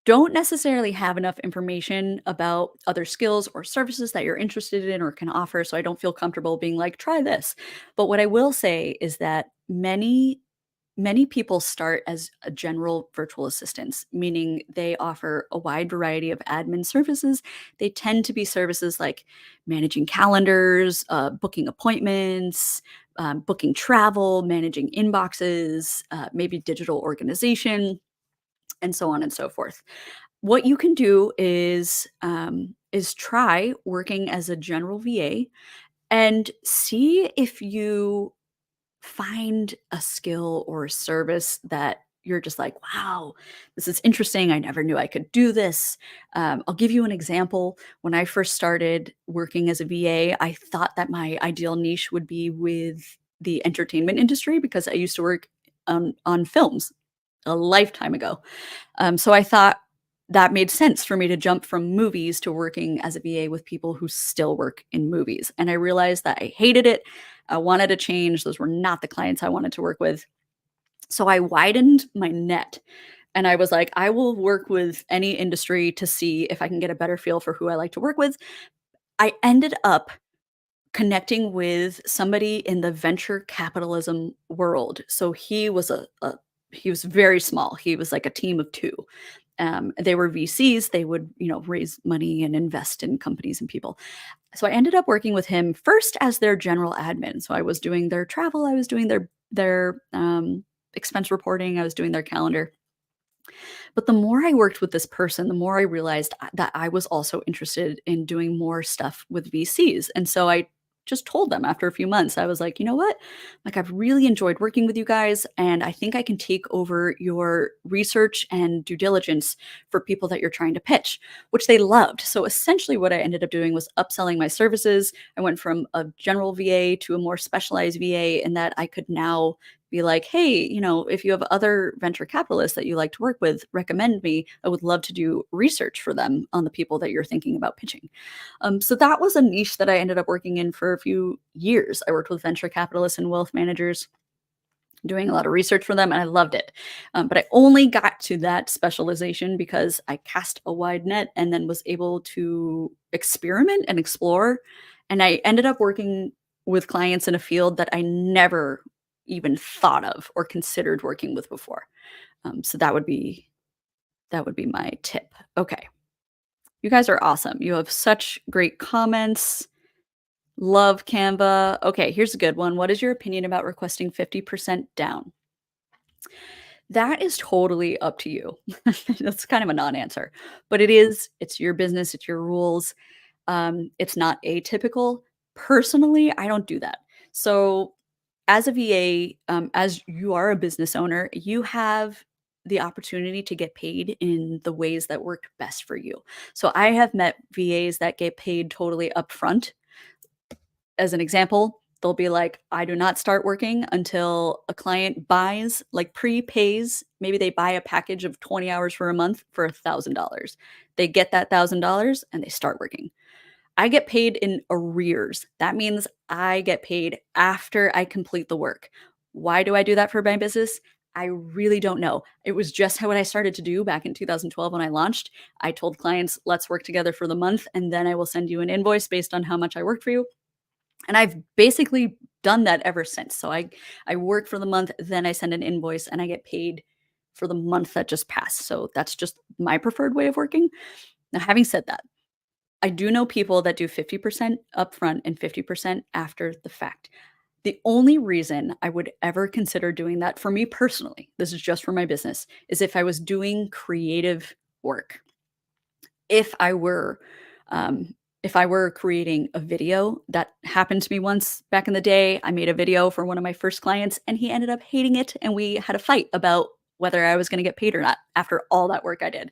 don't necessarily have enough information about other skills or services that you're interested in or can offer, so I don't feel comfortable being like, "Try this." But what I will say is that many people start as a general virtual assistants, meaning they offer a wide variety of admin services. They tend to be services like managing calendars, booking appointments, booking travel, managing inboxes, maybe digital organization, and so on and so forth. What you can do is try working as a general VA and see if you find a skill or a service that you're just like, wow, this is interesting. I never knew I could do this. I'll give you an example. When I first started working as a VA, I thought that my ideal niche would be with the entertainment industry because I used to work on films a lifetime ago. So I thought that made sense for me to jump from movies to working as a VA with people who still work in movies. And I realized that I hated it. I wanted to change. Those were not the clients I wanted to work with. So I widened my net and I was like, I will work with any industry to see if I can get a better feel for who I like to work with. I ended up connecting with somebody in the venture capitalism world. So he was very small. He was like a team of two. They were VCs. They would, raise money and invest in companies and people. So I ended up working with him first as their general admin. So I was doing their travel. I was doing their expense reporting. I was doing their calendar. But the more I worked with this person, the more I realized that I was also interested in doing more stuff with VCs. And so I just told them after a few months, I was like, you know what? Like, I've really enjoyed working with you guys. And I think I can take over your research and due diligence for people that you're trying to pitch, which they loved. So essentially, what I ended up doing was upselling my services. I went from a general VA to a more specialized VA, in that I could now be like, hey, if you have other venture capitalists that you like to work with, recommend me. I would love to do research for them on the people that you're thinking about pitching. So that was a niche that I ended up working in for a few years. I worked with venture capitalists and wealth managers, doing a lot of research for them, and I loved it. But I only got to that specialization because I cast a wide net and then was able to experiment and explore. And I ended up working with clients in a field that I never even thought of or considered working with before. So that would be That would be my tip. Okay. You guys are awesome. You have such great comments. Love Canva. Okay, here's a good one. What is your opinion about requesting 50% down? That is totally up to you. That's kind of a non-answer, but it's your business, it's your rules. It's not atypical. Personally, I don't do that. So, as a VA, as you are a business owner, you have the opportunity to get paid in the ways that work best for you. So, I have met VAs that get paid totally upfront. As an example, they'll be like, I do not start working until a client buys, like prepays. Maybe they buy a package of 20 hours for a month for $1,000. They get that $1,000 and they start working. I get paid in arrears. That means I get paid after I complete the work. Why do I do that for my business? I really don't know. It was just how what I started to do back in 2012 when I launched. I told clients, let's work together for the month, and then I will send you an invoice based on how much I worked for you. And I've basically done that ever since. So I work for the month, then I send an invoice and I get paid for the month that just passed. So that's just my preferred way of working. Now, having said that, I do know people that do 50% upfront and 50% after the fact. The only reason I would ever consider doing that for me personally, this is just for my business, is if I was doing creative work. If I were, if I were creating a video, that happened to me once back in the day. I made a video for one of my first clients and he ended up hating it, and we had a fight about whether I was gonna get paid or not after all that work I did.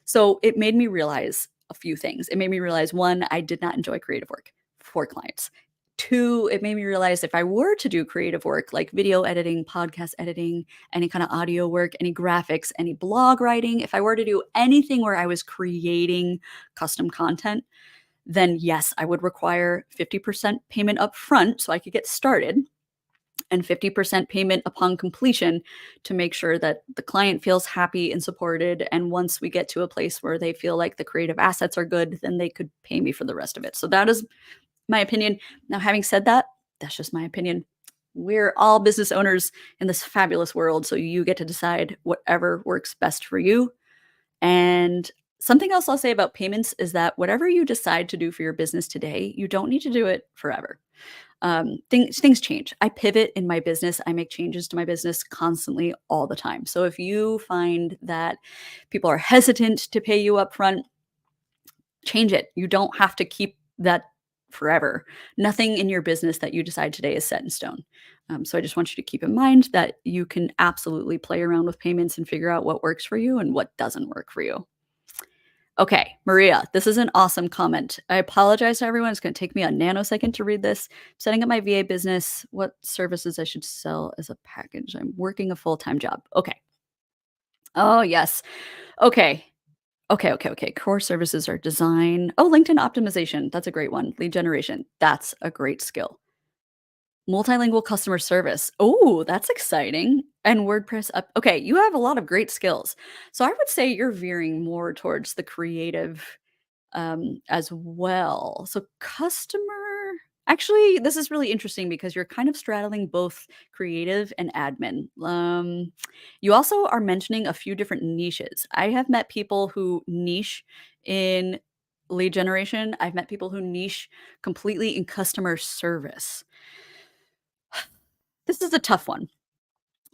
So, it made me realize a few things. It made me realize, 1, I did not enjoy creative work for clients. 2, it made me realize if I were to do creative work like video editing, podcast editing, any kind of audio work, any graphics, any blog writing, if I were to do anything where I was creating custom content, then yes, I would require 50% payment up front so I could get started, and 50% payment upon completion to make sure that the client feels happy and supported. And once we get to a place where they feel like the creative assets are good, then they could pay me for the rest of it. So that is my opinion. Now, having said that, that's just my opinion. We're all business owners in this fabulous world, so you get to decide whatever works best for you. And something else I'll say about payments is that whatever you decide to do for your business today, you don't need to do it forever. Things change. I pivot in my business. I make changes to my business constantly, all the time. So if you find that people are hesitant to pay you upfront, change it. You don't have to keep that forever. Nothing in your business that you decide today is set in stone. So I just want you to keep in mind that you can absolutely play around with payments and figure out what works for you and what doesn't work for you. Okay, Maria, this is an awesome comment. I apologize to everyone. It's going to take me a nanosecond to read this. Setting up my VA business, what services I should sell as a package. I'm working a full-time job. Okay. Oh, yes. Okay. Okay. Core services are design. Oh, LinkedIn optimization. That's a great one. Lead generation. That's a great skill. Multilingual customer service. Oh, that's exciting. And WordPress up. Okay, you have a lot of great skills. So I would say you're veering more towards the creative as well. So customer actually, this is really interesting because you're kind of straddling both creative and admin. You also are mentioning a few different niches. I have met people who niche in lead generation. I've met people who niche completely in customer service. This is a tough one.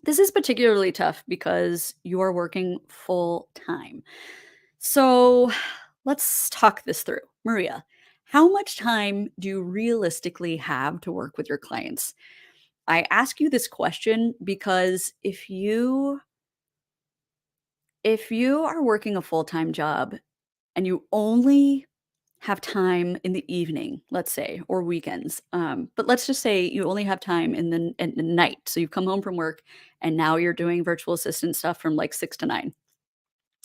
This is particularly tough because you're working full time. So let's talk this through. Maria, how much time do you realistically have to work with your clients? I ask you this question because if you are working a full-time job and you only have time in the evening, let's say, or weekends, but let's just say you only have time in the night. So you come home from work and now you're doing virtual assistant stuff from like 6 to 9.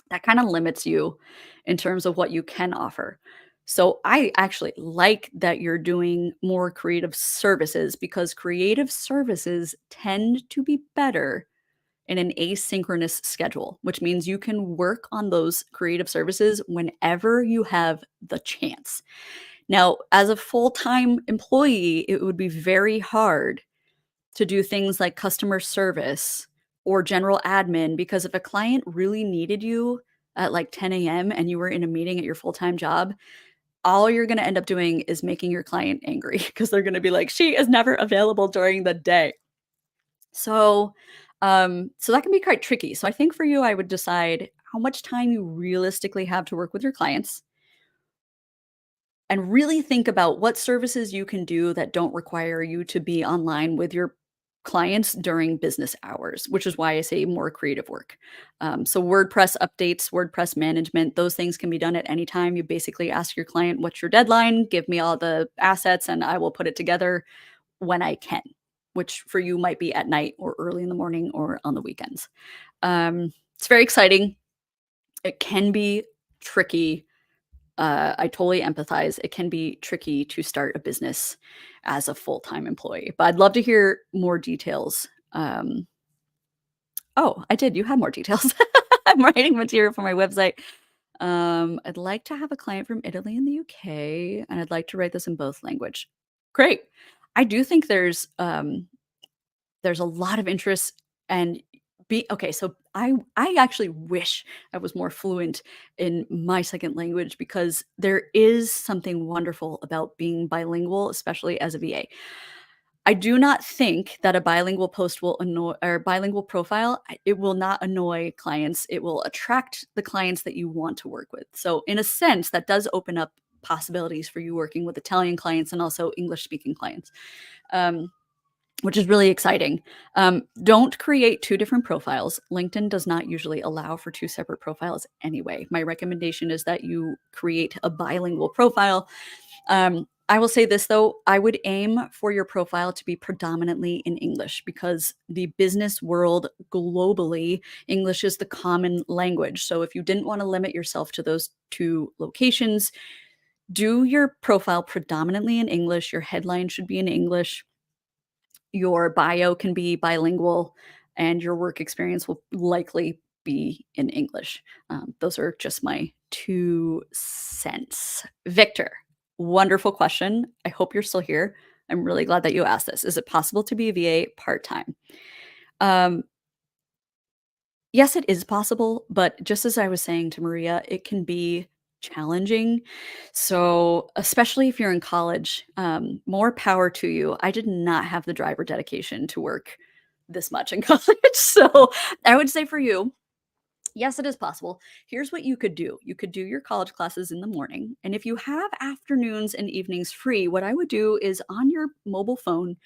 That kind of limits you in terms of what you can offer. So I actually like that you're doing more creative services because creative services tend to be better in an asynchronous schedule, which means you can work on those creative services whenever you have the chance. Now, as a full-time employee, it would be very hard to do things like customer service or general admin because if a client really needed you at like 10 a.m. and you were in a meeting at your full-time job, all you're gonna end up doing is making your client angry because they're gonna be like, "She is never available during the day." So, so that can be quite tricky. So I think for you, I would decide how much time you realistically have to work with your clients and really think about what services you can do that don't require you to be online with your clients during business hours, which is why I say more creative work. So WordPress updates, WordPress management, those things can be done at any time. You basically ask your client, what's your deadline? Give me all the assets and I will put it together when I can, which for you might be at night or early in the morning or on the weekends. It's very exciting. It can be tricky. I totally empathize. It can be tricky to start a business as a full-time employee, but I'd love to hear more details. Oh, I did. You had more details. I'm writing material for my website. I'd like to have a client from Italy and the UK, and I'd like to write this in both language. Great. I do think there's a lot of interest and be okay, so I actually wish I was more fluent in my second language because there is something wonderful about being bilingual, especially as a VA. I do not think that a bilingual post will annoy or bilingual profile, it will not annoy clients. It will attract the clients that you want to work with. So in a sense, that does open up possibilities for you working with Italian clients and also English speaking clients. Um, which is really exciting. Don't create two different profiles. LinkedIn does not usually allow for two separate profiles anyway. My recommendation is that you create a bilingual profile. I will say this though, I would aim for your profile to be predominantly in English because the business world globally, English is the common language. So if you didn't want to limit yourself to those two locations, do your profile predominantly in English. Your headline should be in English, your bio can be bilingual, and your work experience will likely be in English. Those are just my 2 cents. Victor, wonderful question. I hope you're still here. I'm really glad that you asked this. Is it possible to be a VA part-time? Um, yes, it is possible, but just as I was saying to Maria, it can be challenging. So, especially if you're in college, more power to you. I did not have the drive or dedication to work this much in college. So, I would say for you, yes, it is possible. Here's what you could do. You could do your college classes in the morning. And if you have afternoons and evenings free, what I would do is on your mobile phone,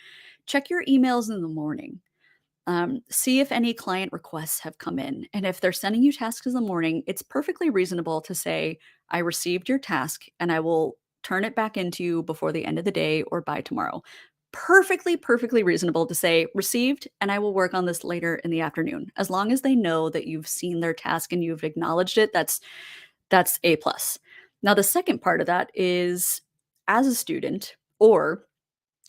check your emails in the morning. See if any client requests have come in. And if they're sending you tasks in the morning, it's perfectly reasonable to say, I received your task and I will turn it back into you before the end of the day or by tomorrow. Perfectly, perfectly reasonable to say, received, and I will work on this later in the afternoon. As long as they know that you've seen their task and you've acknowledged it, that's A plus. Now, the second part of that is as a student or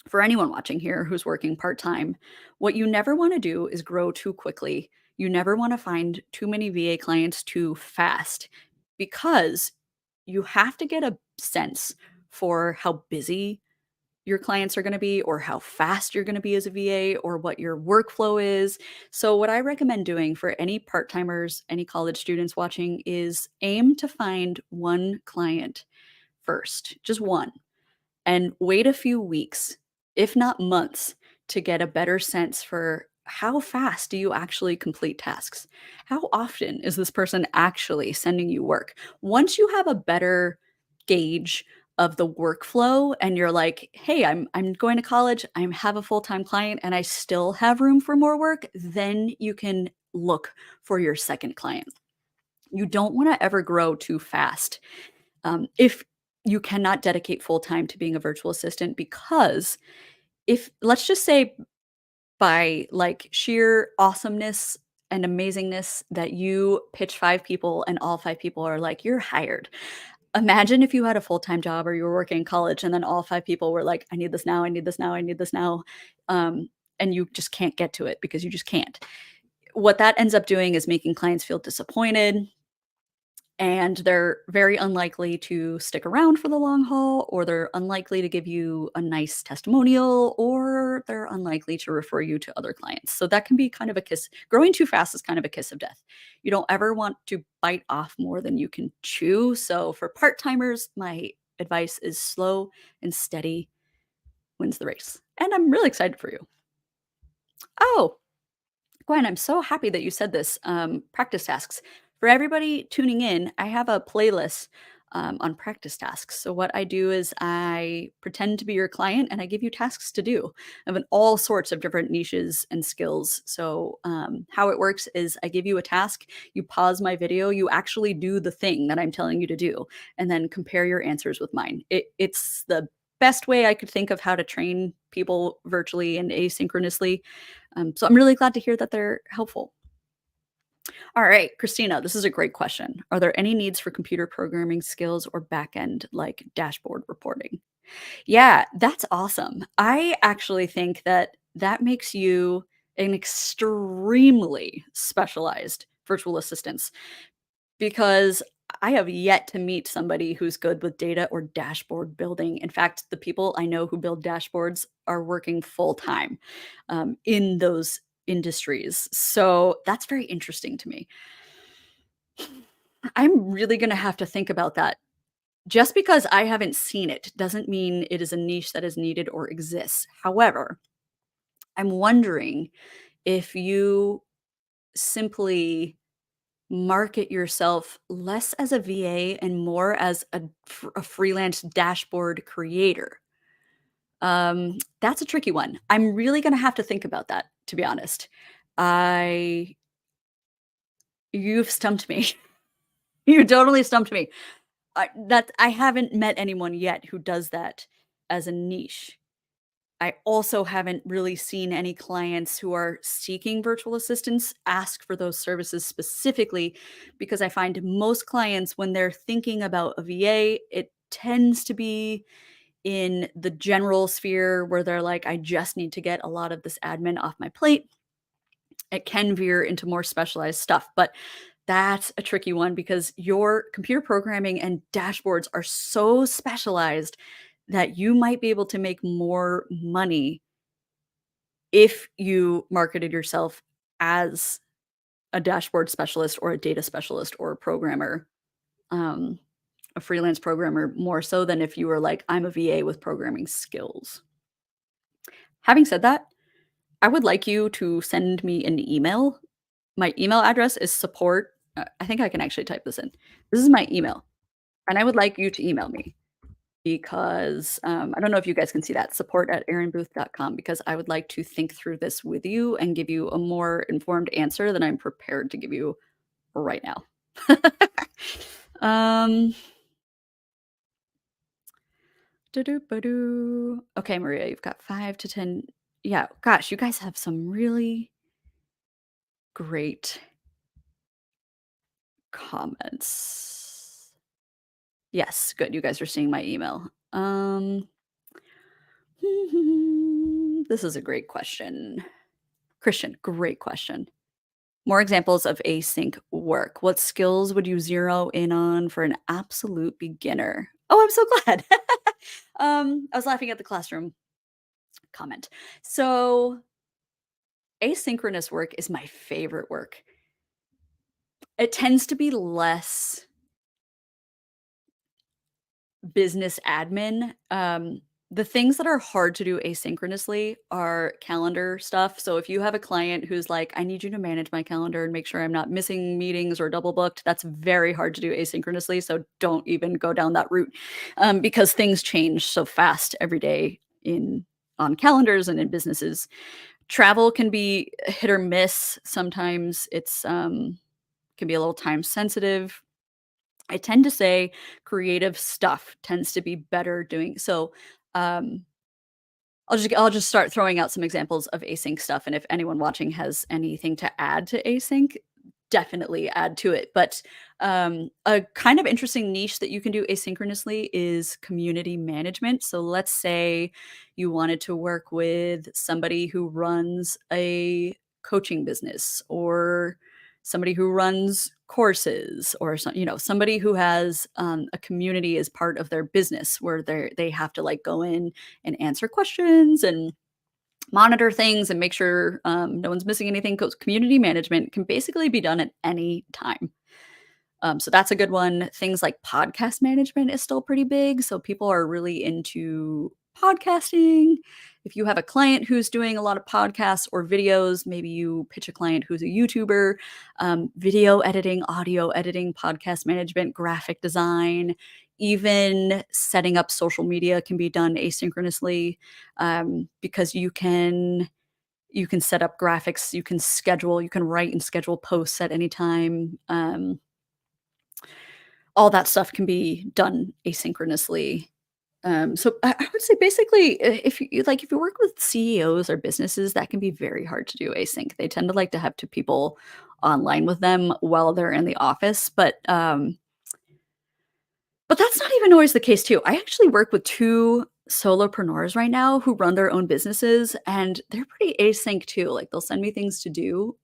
for anyone watching here who's working part time, what you never want to do is grow too quickly. You never want to find too many VA clients too fast because you have to get a sense for how busy your clients are going to be or how fast you're going to be as a VA or what your workflow is. So, what I recommend doing for any part timers, any college students watching is aim to find one client first, just one, and wait a few weeks, if not months, to get a better sense for how fast do you actually complete tasks? How often is this person actually sending you work? Once you have a better gauge of the workflow and you're like, "Hey, I'm going to college, I have a full-time client and I still have room for more work," then you can look for your second client. You don't want to ever grow too fast if you cannot dedicate full time to being a virtual assistant, because if let's just say by like sheer awesomeness and amazingness that you pitch 5 people and all 5 people are like, you're hired. Imagine if you had a full time job or you were working in college and then all 5 people were like, I need this now, I need this now, I need this now. Um, and you just can't get to it because you just can't. What that ends up doing is making clients feel disappointed, and they're very unlikely to stick around for the long haul, or they're unlikely to give you a nice testimonial, or they're unlikely to refer you to other clients. So that can be kind of a kiss. Growing too fast is kind of a kiss of death. You don't ever want to bite off more than you can chew. So for part-timers, my advice is slow and steady wins the race. And I'm really excited for you. Oh, Gwen, I'm so happy that you said this. Practice tasks. For everybody tuning in, I have a playlist on practice tasks. So, what I do is I pretend to be your client and I give you tasks to do. I have all sorts of different niches and skills. So, how it works is I give you a task, you pause my video, you actually do the thing that I'm telling you to do, and then compare your answers with mine. It's the best way I could think of how to train people virtually and asynchronously, so I'm really glad to hear that they're helpful. All right, Christina, this is a great question. Are there any needs for computer programming skills or backend like dashboard reporting? Yeah, that's awesome. I actually think that that makes you an extremely specialized virtual assistant because I have yet to meet somebody who's good with data or dashboard building. In fact, the people I know who build dashboards are working full time in those industries. So that's very interesting to me. I'm really going to have to think about that. Just because I haven't seen it doesn't mean it is a niche that is needed or exists. However, I'm wondering if you simply market yourself less as a VA and more as a freelance dashboard creator. That's a tricky one. I'm really gonna have to think about that, to be honest. I You've stumped me. You totally stumped me. I haven't met anyone yet who does that as a niche. I also haven't really seen any clients who are seeking virtual assistants ask for those services specifically because I find most clients, when they're thinking about a VA, it tends to be in the general sphere where they're like, I just need to get a lot of this admin off my plate. It can veer into more specialized stuff, but that's a tricky one because your computer programming and dashboards are so specialized that you might be able to make more money if you marketed yourself as a dashboard specialist or a data specialist or a programmer, um, a freelance programmer, more so than if you were like, I'm a VA with programming skills. Having said that, I would like you to send me an email. My email address is support. I think I can actually type this in. This is my email, and I would like you to email me because I don't know if you guys can see that support@erinbooth.com because I would like to think through this with you and give you a more informed answer than I'm prepared to give you right now. um, doo-doo-ba-doo. Okay, Maria, you've got 5 to 10. Yeah, gosh, you guys have some really great comments. Yes, good. You guys are seeing my email. This is a great question. Christian, great question. More examples of async work. What skills would you zero in on for an absolute beginner? Oh, I'm so glad. I was laughing at the classroom comment. So, asynchronous work is my favorite work. It tends to be less business admin. The things that are hard to do asynchronously are calendar stuff. So if you have a client who's like, I need you to manage my calendar and make sure I'm not missing meetings or double booked, that's very hard to do asynchronously. So don't even go down that route because things change so fast every day in on calendars and in businesses. Travel can be hit or miss. Sometimes it's can be a little time sensitive. I tend to say creative stuff tends to be better doing so. um, I'll just start throwing out some examples of async stuff, and if anyone watching has anything to add to async, definitely add to it. But a kind of interesting niche that you can do asynchronously is community management. So let's say you wanted to work with somebody who runs a coaching business or somebody who runs courses, or somebody who has a community as part of their business where they have to like go in and answer questions and monitor things and make sure no one's missing anything. Because community management can basically be done at any time. So that's a good one. Things like podcast management is still pretty big. So people are really into podcasting. If you have a client who's doing a lot of podcasts or videos, maybe you pitch a client who's a YouTuber, video editing, audio editing, podcast management, graphic design, even setting up social media can be done asynchronously, because you can set up graphics, you can schedule, you can write and schedule posts at any time. All that stuff can be done asynchronously. So I would say basically, if you work with CEOs or businesses, that can be very hard to do async. They tend to like to have 2 people online with them while they're in the office, but that's not even always the case too. I actually work with 2 solopreneurs right now who run their own businesses, and they're pretty async too. Like, they'll send me things to do,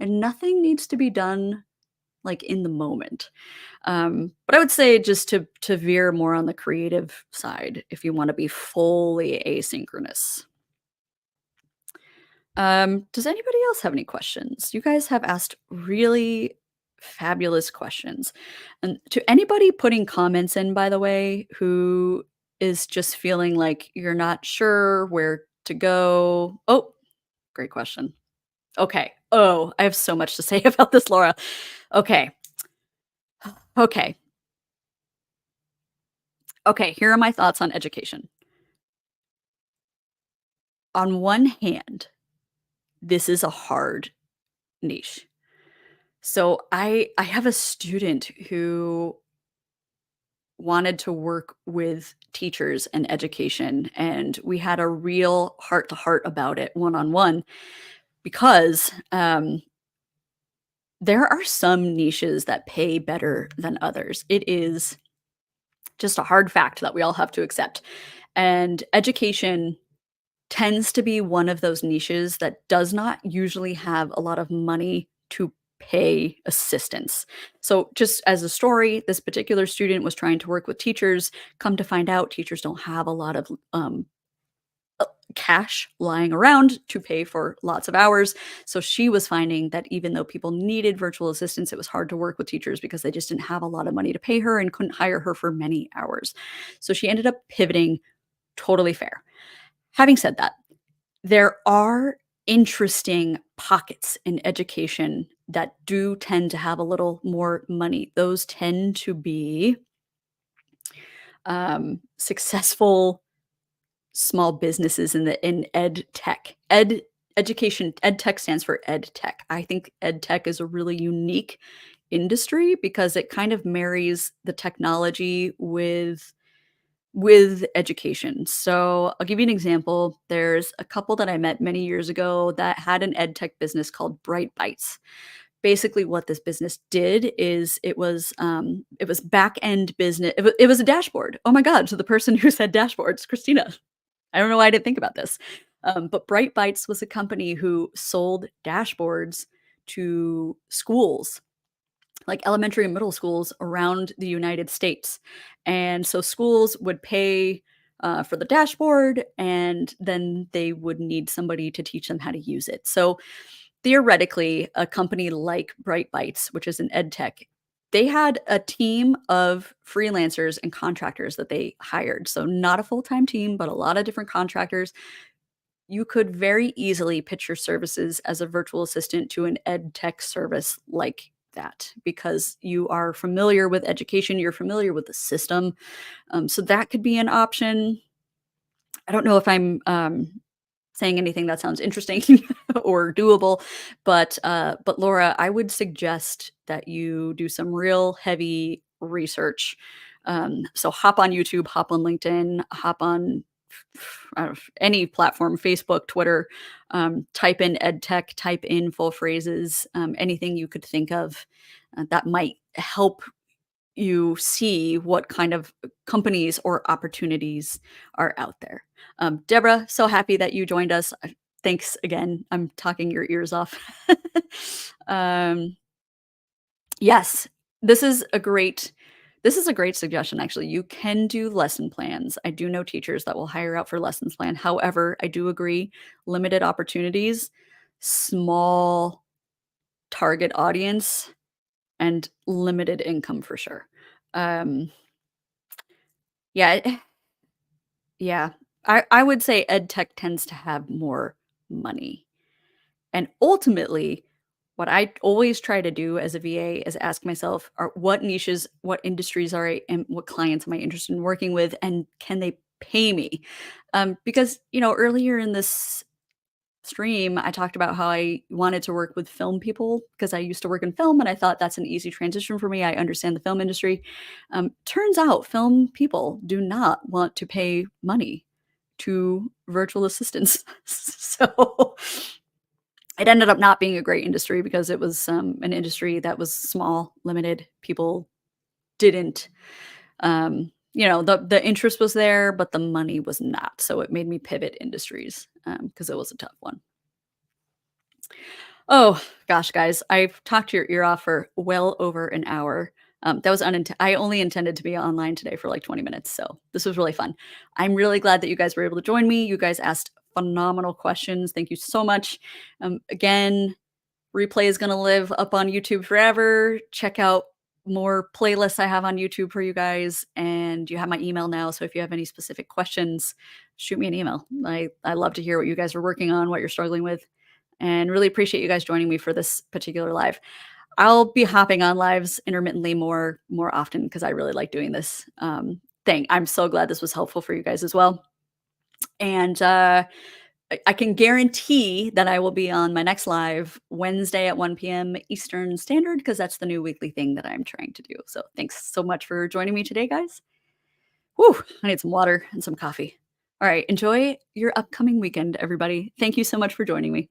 and nothing needs to be done, like, in the moment. But I would say just to veer more on the creative side if you wanna be fully asynchronous. Does anybody else have any questions? You guys have asked really fabulous questions. And to anybody putting comments in, by the way, who is just feeling like you're not sure where to go. Oh, great question. Okay. Oh, I have so much to say about this, Laura. Okay. Okay. Okay. Here are my thoughts on education. On one hand, this is a hard niche. So I have a student who wanted to work with teachers and education, and we had a real heart to heart about it one on one, because there are some niches that pay better than others. It is just a hard fact that we all have to accept. And education tends to be one of those niches that does not usually have a lot of money to pay assistants. So, just as a story, this particular student was trying to work with teachers. Come to find out, teachers don't have a lot of cash lying around to pay for lots of hours. So, she was finding that even though people needed virtual assistants, it was hard to work with teachers because they just didn't have a lot of money to pay her and couldn't hire her for many hours. So, she ended up pivoting. Totally fair. Having said that, there are interesting pockets in education that do tend to have a little more money. Those tend to be, successful small businesses in ed tech. Ed tech stands for ed tech. I think ed tech is a really unique industry because it kind of marries the technology with education. So, I'll give you an example. There's a couple that I met many years ago that had an ed tech business called Bright Bites. Basically, what this business did is it was back end business. It was a dashboard. Oh my god! So the person who said dashboards, Christina. I don't know why I didn't think about this. But Bright Bites was a company who sold dashboards to schools, like elementary and middle schools around the United States. And so schools would pay for the dashboard, and then they would need somebody to teach them how to use it. So theoretically, a company like Bright Bites, which is an ed tech, they had a team of freelancers and contractors that they hired. So not a full-time team, but a lot of different contractors. You could very easily pitch your services as a virtual assistant to an ed tech service like that because you are familiar with education, you're familiar with the system. So that could be an option. I don't know if I'm saying anything that sounds interesting or doable, but Laura, I would suggest that you do some real heavy research. So hop on YouTube, hop on LinkedIn, hop on any platform, Facebook, Twitter, type in edtech, type in full phrases, anything you could think of that might help you see what kind of companies or opportunities are out there. Deborah, so happy that you joined us. Thanks again. I'm talking your ears off. um, Yes, this is a great this is a great suggestion, actually. You can do lesson plans. I do know teachers that will hire out for lessons plan. However, I do agree, limited opportunities, small target audience, and limited income for sure. Um, yeah, yeah. I would say ed tech tends to have more money. And ultimately, what I always try to do as a VA is ask myself, are what niches, what industries are I and what clients am I interested in working with, and can they pay me? Because, earlier in this stream, I talked about how I wanted to work with film people because I used to work in film and I thought that's an easy transition for me. I understand the film industry. Turns out film people do not want to pay money to virtual assistants. So it ended up not being a great industry because it was, an industry that was small, limited. People didn't, the interest was there, but the money was not. So it made me pivot industries, because it was a tough one. Oh, gosh, guys, I've talked your ear off for well over an hour. That was I only intended to be online today for like 20 minutes, so this was really fun. I'm really glad that you guys were able to join me. You guys asked phenomenal questions. Thank you so much. Again, replay is gonna live up on YouTube forever. Check out more playlists I have on YouTube for you guys, and you have my email now, so if you have any specific questions, shoot me an email. I love to hear what you guys are working on, what you're struggling with, and really appreciate you guys joining me for this particular live. I'll be hopping on lives intermittently more often because I really like doing this, thing. I'm so glad this was helpful for you guys as well, and, I can guarantee that I will be on my next live Wednesday at 1 p.m. Eastern Standard because that's the new weekly thing that I'm trying to do. So thanks so much for joining me today, guys. Whew, I need some water and some coffee. All right, enjoy your upcoming weekend, everybody. Thank you so much for joining me.